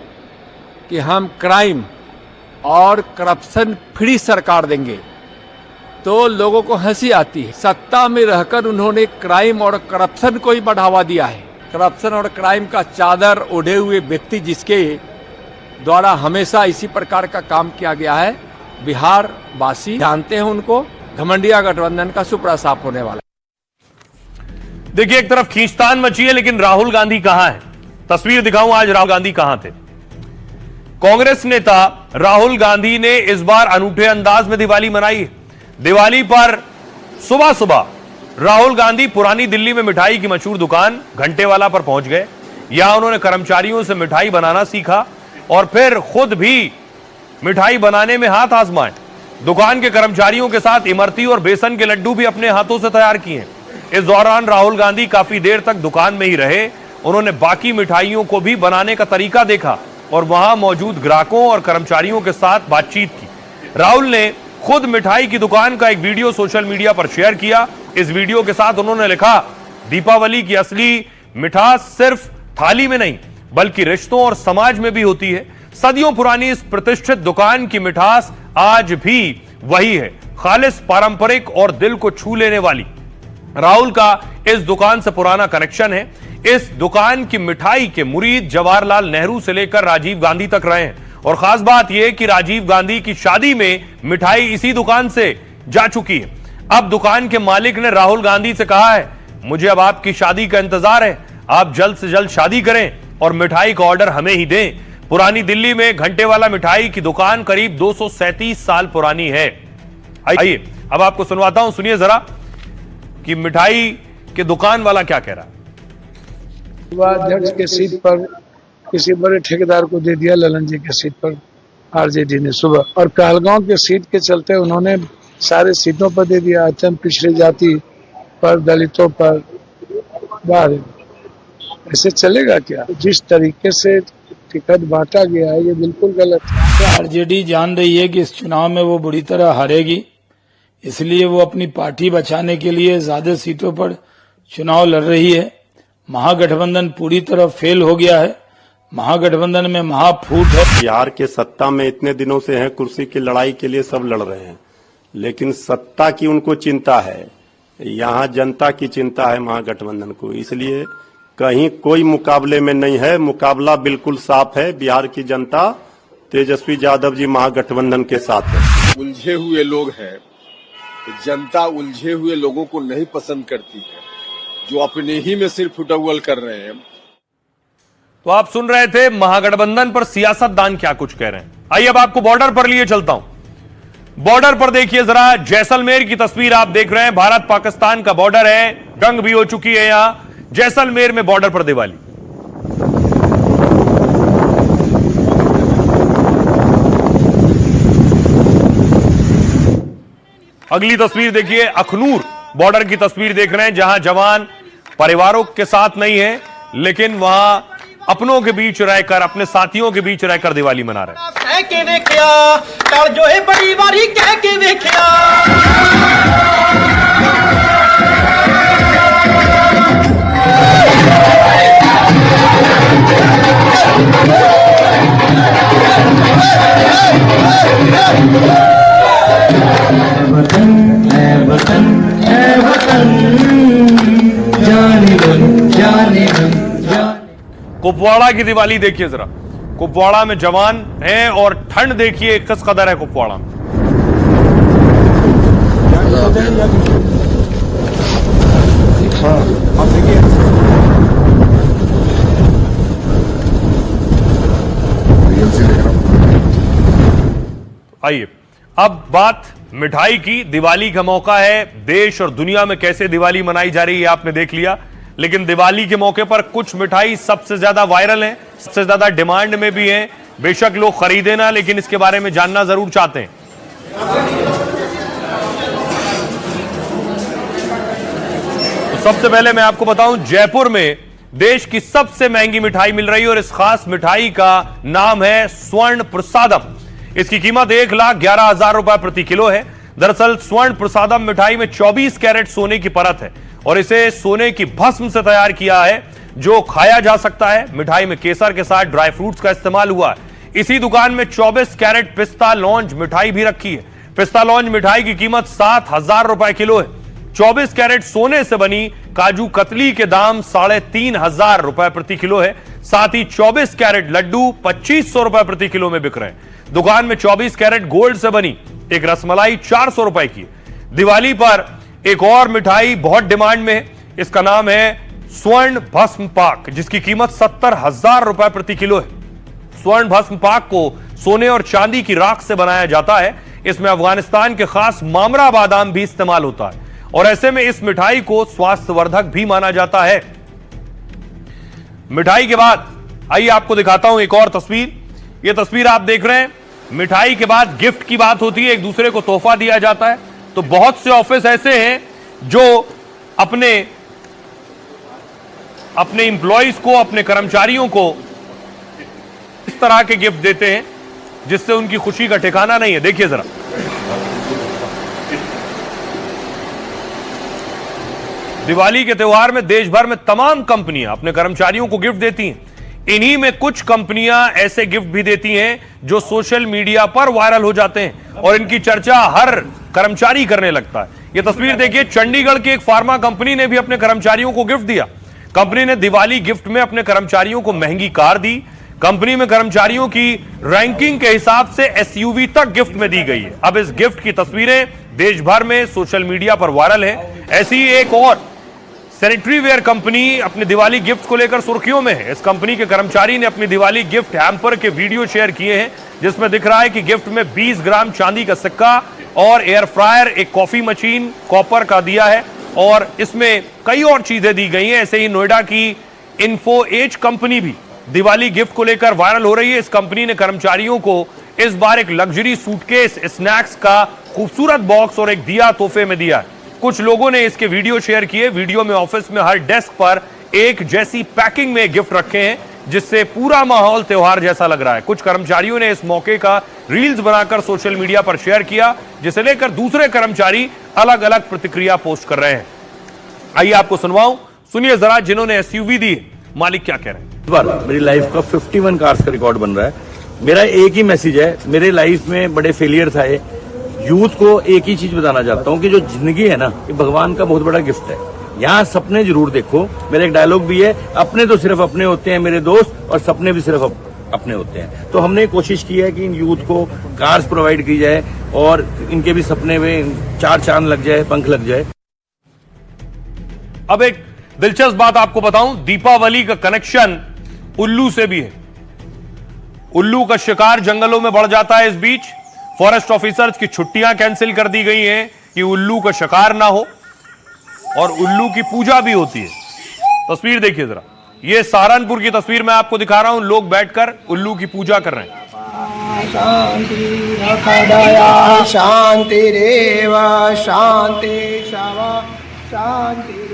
कि हम क्राइम और करप्शन फ्री सरकार देंगे, तो लोगों को हंसी आती है। सत्ता में रहकर उन्होंने क्राइम और करप्शन को ही बढ़ावा दिया है। करप्शन और क्राइम का चादर ओढ़े हुए व्यक्ति जिसके द्वारा हमेशा इसी प्रकार का काम किया गया है, बिहार वासी जानते हैं उनको। घमंडिया गठबंधन का सुपड़ा साफ होने वाला है। देखिए, एक तरफ खींचतान मची है, लेकिन राहुल गांधी कहां है? तस्वीर दिखाऊं आज राहुल गांधी कहां थे। कांग्रेस नेता राहुल गांधी ने इस बार अनूठे अंदाज में दिवाली मनाई है। दिवाली पर सुबह सुबह राहुल गांधी पुरानी दिल्ली में मिठाई की मशहूर दुकान घंटेवाला पर पहुंच गए। यहां उन्होंने कर्मचारियों से मिठाई बनाना सीखा और फिर खुद भी मिठाई बनाने में हाथ आजमाए। दुकान के कर्मचारियों के साथ इमरती और बेसन के लड्डू भी अपने हाथों से तैयार किए। इस दौरान राहुल गांधी काफी देर तक दुकान में ही रहे। उन्होंने बाकी मिठाइयों को भी बनाने का तरीका देखा और वहां मौजूद ग्राहकों और कर्मचारियों के साथ बातचीत की। राहुल ने खुद मिठाई की दुकान का एक वीडियो सोशल मीडिया पर शेयर किया। इस वीडियो के साथ उन्होंने लिखा, दीपावली की असली मिठास सिर्फ थाली में नहीं बल्कि रिश्तों और समाज में भी होती है। सदियों पुरानी इस प्रतिष्ठित दुकान की मिठास आज भी वही है, खालिस, पारंपरिक और दिल को छू लेने वाली। राहुल का इस दुकान से पुराना कनेक्शन है। इस दुकान की मिठाई के मुरीद जवाहरलाल नेहरू से लेकर राजीव गांधी तक रहे हैं और खास बात यह कि राजीव गांधी की शादी में मिठाई इसी दुकान से जा चुकी है। अब दुकान के मालिक ने राहुल गांधी से कहा है, मुझे अब आपकी शादी का इंतजार है, आप जल्द से जल्द शादी करें और मिठाई का ऑर्डर हमें ही दें। पुरानी दिल्ली में घंटेवाला मिठाई की दुकान करीब 237 साल पुरानी है। आइए अब आपको सुनवाता हूं, सुनिए जरा कि मिठाई के दुकान वाला क्या कह रहा है। अध्यक्ष के सीट पर किसी बड़े ठेकेदार को दे दिया, ललन जी के सीट पर आरजेडी ने सुबह, और कहलगांव के सीट के चलते उन्होंने सारे सीटों पर दे दिया। अत्यंत पिछड़ी जाति पर, दलितों पर, बाहर। ऐसे चलेगा क्या? जिस तरीके से टिकट बांटा गया है ये बिल्कुल गलत है। आरजेडी जान रही है कि इस चुनाव में वो बुरी तरह हारेगी, इसलिए वो अपनी पार्टी बचाने के लिए ज्यादा सीटों पर चुनाव लड़ रही है। महागठबंधन पूरी तरह फेल हो गया है। महागठबंधन में महाफूट है। बिहार के सत्ता में इतने दिनों से हैं, कुर्सी की लड़ाई के लिए सब लड़ रहे हैं, लेकिन सत्ता की उनको चिंता है, यहाँ जनता की चिंता है महागठबंधन को। इसलिए कहीं कोई मुकाबले में नहीं है, मुकाबला बिल्कुल साफ है। बिहार की जनता तेजस्वी यादव जी महागठबंधन के साथ है। उलझे हुए लोग हैं, जनता उलझे हुए लोगों को नहीं पसंद करती है, जो अपने ही में सिर्फ उडव्वल कर रहे हैं। तो आप सुन रहे थे महागठबंधन पर सियासतदान क्या कुछ कह रहे हैं। आइए अब आपको बॉर्डर पर लिए चलता हूं। बॉर्डर पर देखिए जरा, जैसलमेर की तस्वीर आप देख रहे हैं। भारत पाकिस्तान का बॉर्डर है, जंग भी हो चुकी है यहां। जैसलमेर में बॉर्डर पर दिवाली। अगली तस्वीर देखिए, अखनूर बॉर्डर की तस्वीर देख रहे हैं, जहां जवान परिवारों के साथ नहीं है लेकिन वहां अपनों के बीच रहकर, अपने साथियों के बीच रहकर दिवाली मना रहे हैं। कह के देखिया जो है बड़ी बारी कह के देखिया। कुपवाड़ा की दिवाली देखिए जरा। कुपवाड़ा में जवान हैं और ठंड देखिए किस कदर है कुपवाड़ा में। आइए अब बात मिठाई की। दिवाली का मौका है, देश और दुनिया में कैसे दिवाली मनाई जा रही है आपने देख लिया, लेकिन दिवाली के मौके पर कुछ मिठाई सबसे ज्यादा वायरल है, सबसे ज्यादा डिमांड में भी है, बेशक लोग खरीदे ना, लेकिन इसके बारे में जानना जरूर चाहते हैं। तो सबसे पहले मैं आपको बताऊं, जयपुर में देश की सबसे महंगी मिठाई मिल रही है और इस खास मिठाई का नाम है स्वर्ण प्रसादम। इसकी कीमत 1,11,000 रुपए प्रति किलो है। दरअसल स्वर्ण प्रसादम मिठाई में 24 कैरेट सोने की परत है और इसे सोने की भस्म से तैयार किया है जो खाया जा सकता है। मिठाई में केसर के साथ ड्राई फ्रूट्स का इस्तेमाल हुआ है। इसी दुकान में 24 कैरेट पिस्ता लॉन्ज मिठाई भी रखी है। पिस्ता लॉन्ज मिठाई की कीमत 7,000 रुपए किलो है। 24 कैरेट सोने से बनी काजू कतली के दाम 3,500 रुपए प्रति किलो है। साथ ही 24 कैरेट लड्डू 2,500 रुपए प्रति किलो में बिक रहे हैं। दुकान में 24 कैरेट गोल्ड से बनी एक रसमलाई 400 रुपए की है। दिवाली पर एक और मिठाई बहुत डिमांड में है, इसका नाम है स्वर्ण भस्म पाक, जिसकी कीमत 70,000 रुपए प्रति किलो है। स्वर्ण भस्म पाक को सोने और चांदी की राख से बनाया जाता है। इसमें अफगानिस्तान के खास मामरा बादाम भी इस्तेमाल होता है और ऐसे में इस मिठाई को स्वास्थ्यवर्धक भी माना जाता है। मिठाई के बाद आइए आपको दिखाता हूं एक और तस्वीर। यह तस्वीर आप देख रहे हैं, मिठाई के बाद गिफ्ट की बात होती है, एक दूसरे को तोहफा दिया जाता है। तो बहुत से ऑफिस ऐसे हैं जो अपने एम्प्लॉइज को, अपने कर्मचारियों को इस तरह के गिफ्ट देते हैं जिससे उनकी खुशी का ठिकाना नहीं है। देखिए जरा, दिवाली के त्योहार में देश भर में तमाम कंपनियां अपने कर्मचारियों को गिफ्ट देती हैं। इन्हीं में कुछ कंपनियां ऐसे गिफ्ट भी देती हैं जो सोशल मीडिया पर वायरल हो जाते हैं और इनकी चर्चा हर कर्मचारी करने लगता है। यह तस्वीर देखिए, चंडीगढ़ की एक फार्मा कंपनी ने भी अपने कर्मचारियों को गिफ्ट दिया। कंपनी ने दिवाली गिफ्ट में अपने कर्मचारियों को महंगी कार दी। कंपनी में कर्मचारियों की रैंकिंग के हिसाब से एसयूवी तक गिफ्ट में दी गई है। अब इस गिफ्ट की तस्वीरें देश भर में सोशल मीडिया पर वायरल है। ऐसी एक और सैनिटरी वेयर कंपनी अपने दिवाली गिफ्ट को लेकर सुर्खियों में है। इस कंपनी के कर्मचारी ने अपनी दिवाली गिफ्ट हैम्पर के वीडियो शेयर किए हैं जिसमें दिख रहा है कि गिफ्ट में 20 ग्राम चांदी का सिक्का और एयर फ्रायर, एक कॉफी मशीन कॉपर का दिया है और इसमें कई और चीजें दी गई हैं। ऐसे ही नोएडा की इन्फो एज कंपनी भी दिवाली गिफ्ट को लेकर वायरल हो रही है। इस कंपनी ने कर्मचारियों को इस बार एक लग्जरी सूटकेस, स्नैक्स का खूबसूरत बॉक्स और एक दिया तोहफे में दिया है। कुछ लोगों ने इसके वीडियो शेयर किए। वीडियो में ऑफिस में हर डेस्क पर एक जैसी पैकिंग में गिफ्ट रखे हैं जिससे पूरा माहौल त्योहार जैसा लग रहा है। कुछ कर्मचारियों ने इस मौके का रील्स बनाकर सोशल मीडिया पर शेयर किया जिसे लेकर दूसरे कर्मचारी अलग अलग प्रतिक्रिया पोस्ट कर रहे हैं। आइए आपको सुनवाऊं, सुनिए जरा जिन्होंने एसयूवी दी मालिक क्या कह रहे हैं। इस बार मेरी लाइफ का 51 कार्स का रिकॉर्ड बन रहा है। मेरा एक ही मैसेज है, मेरे लाइफ में बड़े फेलियर था। यूथ को एक ही चीज बताना चाहता हूँ कि जो जिंदगी है ना, ये भगवान का बहुत बड़ा गिफ्ट है। यहाँ सपने जरूर देखो। मेरा एक डायलॉग भी है, अपने तो सिर्फ अपने होते हैं मेरे दोस्त, और सपने भी सिर्फ अपने होते हैं। तो हमने कोशिश की है कि इन यूथ को कार्स प्रोवाइड की जाए और इनके भी सपने में 4 चांद लग जाए, पंख लग जाए। अब एक दिलचस्प बात आपको बताऊं, दीपावली का कनेक्शन उल्लू से भी है। उल्लू का शिकार जंगलों में बढ़ जाता है। इस बीच फॉरेस्ट ऑफिसर्स की छुट्टियां कैंसिल कर दी गई हैं कि उल्लू का शिकार ना हो और उल्लू की पूजा भी होती है। तस्वीर देखिए जरा, ये सहारनपुर की तस्वीर मैं आपको दिखा रहा हूं। लोग बैठकर उल्लू की पूजा कर रहे हैं। शांति रेव शांति शांति।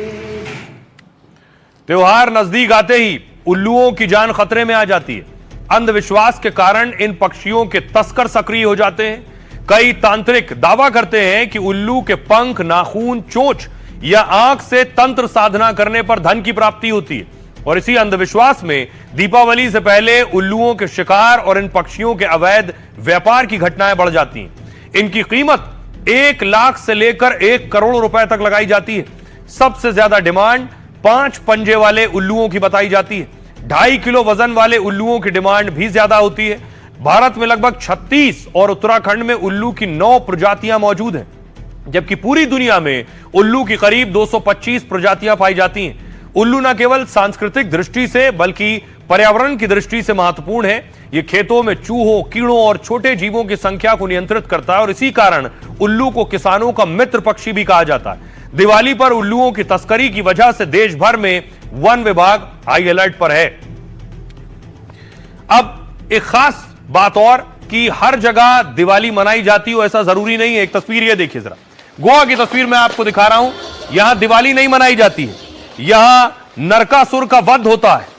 त्योहार नजदीक आते ही उल्लुओं की जान खतरे में आ जाती है। अंधविश्वास के कारण इन पक्षियों के तस्कर सक्रिय हो जाते हैं। कई तांत्रिक दावा करते हैं कि उल्लू के पंख, नाखून, चोंच या आंख से तंत्र साधना करने पर धन की प्राप्ति होती है और इसी अंधविश्वास में दीपावली से पहले उल्लुओं के शिकार और इन पक्षियों के अवैध व्यापार की घटनाएं बढ़ जाती हैं। इनकी कीमत 1 लाख से लेकर 1 करोड़ रुपए तक लगाई जाती है। सबसे ज्यादा डिमांड 5 पंजे वाले उल्लुओं की बताई जाती है। 2.5 किलो वजन वाले उल्लुओं की डिमांड भी ज्यादा होती है। भारत में लगभग 36 और उत्तराखंड में उल्लू की 9 प्रजातियां मौजूद हैं, जबकि पूरी दुनिया में उल्लू की करीब 225 प्रजातियां पाई जाती हैं। उल्लू न केवल सांस्कृतिक दृष्टि से बल्कि पर्यावरण की दृष्टि से महत्वपूर्ण है। यह खेतों में चूहों, कीड़ों और छोटे जीवों की संख्या को नियंत्रित करता है और इसी कारण उल्लू को किसानों का मित्र पक्षी भी कहा जाता है। दिवाली पर उल्लुओं की तस्करी की वजह से देश भर में वन विभाग हाई अलर्ट पर है। अब एक खास बात और कि हर जगह दिवाली मनाई जाती हो ऐसा जरूरी नहीं है। एक तस्वीर ये देखिए जरा, गोवा की तस्वीर मैं आपको दिखा रहा हूं। यहां दिवाली नहीं मनाई जाती है, यहां नरकासुर का वध होता है।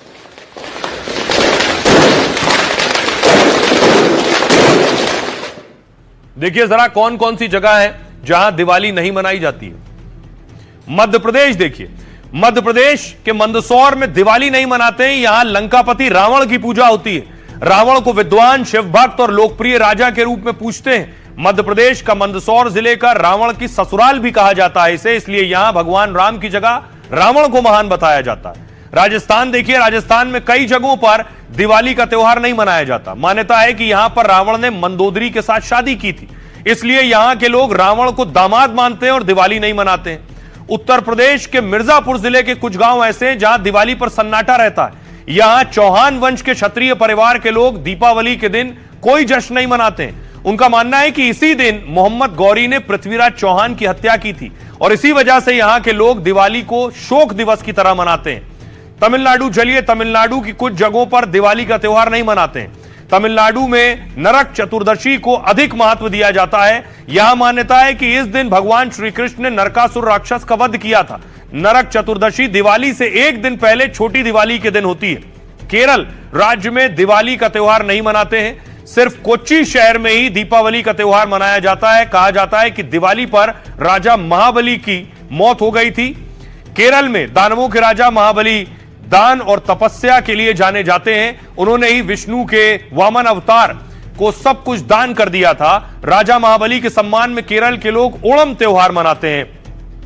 देखिए जरा कौन कौन सी जगह है जहां दिवाली नहीं मनाई जाती है। मध्य प्रदेश देखिए, मध्य प्रदेश के मंदसौर में दिवाली नहीं मनाते हैं, यहां लंकापति रावण की पूजा होती है। रावण को विद्वान, शिव भक्त और लोकप्रिय राजा के रूप में पूजते हैं। मध्य प्रदेश का मंदसौर जिले का रावण की ससुराल भी कहा जाता है इसे, इसलिए यहां भगवान राम की जगह रावण को महान बताया जाता है। राजस्थान देखिए, राजस्थान में कई जगहों पर दिवाली का त्योहार नहीं मनाया जाता। मान्यता है कि यहां पर रावण ने मंदोदरी के साथ शादी की थी, इसलिए यहां के लोग रावण को दामाद मानते हैं और दिवाली नहीं मनाते हैं। उत्तर प्रदेश के मिर्जापुर जिले के कुछ गांव ऐसे हैं जहां दिवाली पर सन्नाटा रहता है। यहां चौहान वंश के क्षत्रिय परिवार के लोग दीपावली के दिन कोई जश्न नहीं मनाते हैं। उनका मानना है कि इसी दिन मोहम्मद गौरी ने पृथ्वीराज चौहान की हत्या की थी और इसी वजह से यहां के लोग दिवाली को शोक दिवस की तरह मनाते हैं। तमिलनाडु चलिए, तमिलनाडु की कुछ जगहों पर दिवाली का त्योहार नहीं मनाते हैं। तमिलनाडु में नरक चतुर्दशी को अधिक महत्व दिया जाता है। यह मान्यता है कि इस दिन भगवान श्री कृष्ण ने नरकासुर राक्षस का वध किया था। नरक चतुर्दशी दिवाली से एक दिन पहले छोटी दिवाली के दिन होती है। केरल राज्य में दिवाली का त्योहार नहीं मनाते हैं, सिर्फ कोच्चि शहर में ही दीपावली का त्योहार मनाया जाता है। कहा जाता है कि दिवाली पर राजा महाबली की मौत हो गई थी। केरल में दानवों के राजा महाबली दान और तपस्या के लिए जाने जाते हैं। उन्होंने ही विष्णु के वामन अवतार को सब कुछ दान कर दिया था। राजा महाबली के सम्मान में केरल के लोग ओणम त्योहार मनाते हैं,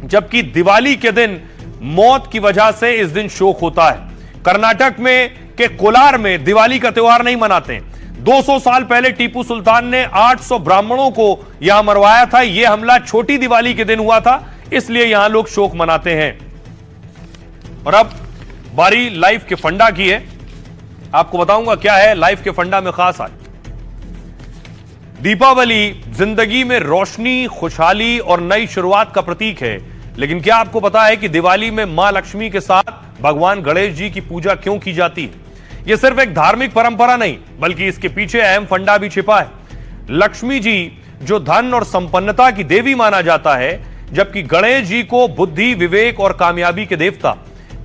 जबकि दिवाली के दिन मौत की वजह से इस दिन शोक होता है। कर्नाटक में के कोलार में दिवाली का त्योहार नहीं मनाते हैं। 200 साल पहले टीपू सुल्तान ने 800 ब्राह्मणों को यहां मरवाया था। यह हमला छोटी दिवाली के दिन हुआ था, इसलिए यहां लोग शोक मनाते हैं। और अब बारी लाइफ के फंडा की है। आपको बताऊंगा क्या है लाइफ के फंडा में खास आज। दीपावली जिंदगी में रोशनी, खुशहाली और नई शुरुआत का प्रतीक है, लेकिन क्या आपको पता है कि दिवाली में मां लक्ष्मी के साथ भगवान गणेश जी की पूजा क्यों की जाती है? यह सिर्फ एक धार्मिक परंपरा नहीं, बल्कि इसके पीछे अहम फंडा भी छिपा है। लक्ष्मी जी जो धन और संपन्नता की देवी माना जाता है, जबकि गणेश जी को बुद्धि, विवेक और कामयाबी के देवता।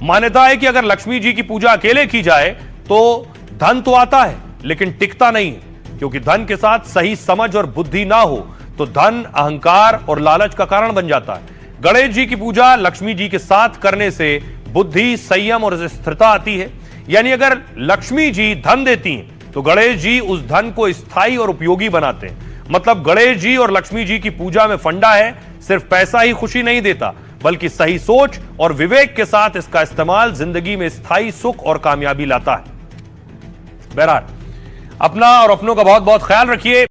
मान्यता है कि अगर लक्ष्मी जी की पूजा अकेले की जाए तो धन तो आता है लेकिन टिकता नहीं है, क्योंकि धन के साथ सही समझ और बुद्धि ना हो तो धन अहंकार और लालच का कारण बन जाता है। गणेश जी की पूजा लक्ष्मी जी के साथ करने से बुद्धि, संयम और स्थिरता आती है। यानी अगर लक्ष्मी जी धन देती हैं तो गणेश जी उस धन को स्थायी और उपयोगी बनाते हैं। मतलब गणेश जी और लक्ष्मी जी की पूजा में फंडा है, सिर्फ पैसा ही खुशी नहीं देता, बल्कि सही सोच और विवेक के साथ इसका इस्तेमाल जिंदगी में स्थायी सुख और कामयाबी लाता है। बहरहाल अपना और अपनों का बहुत बहुत ख्याल रखिए।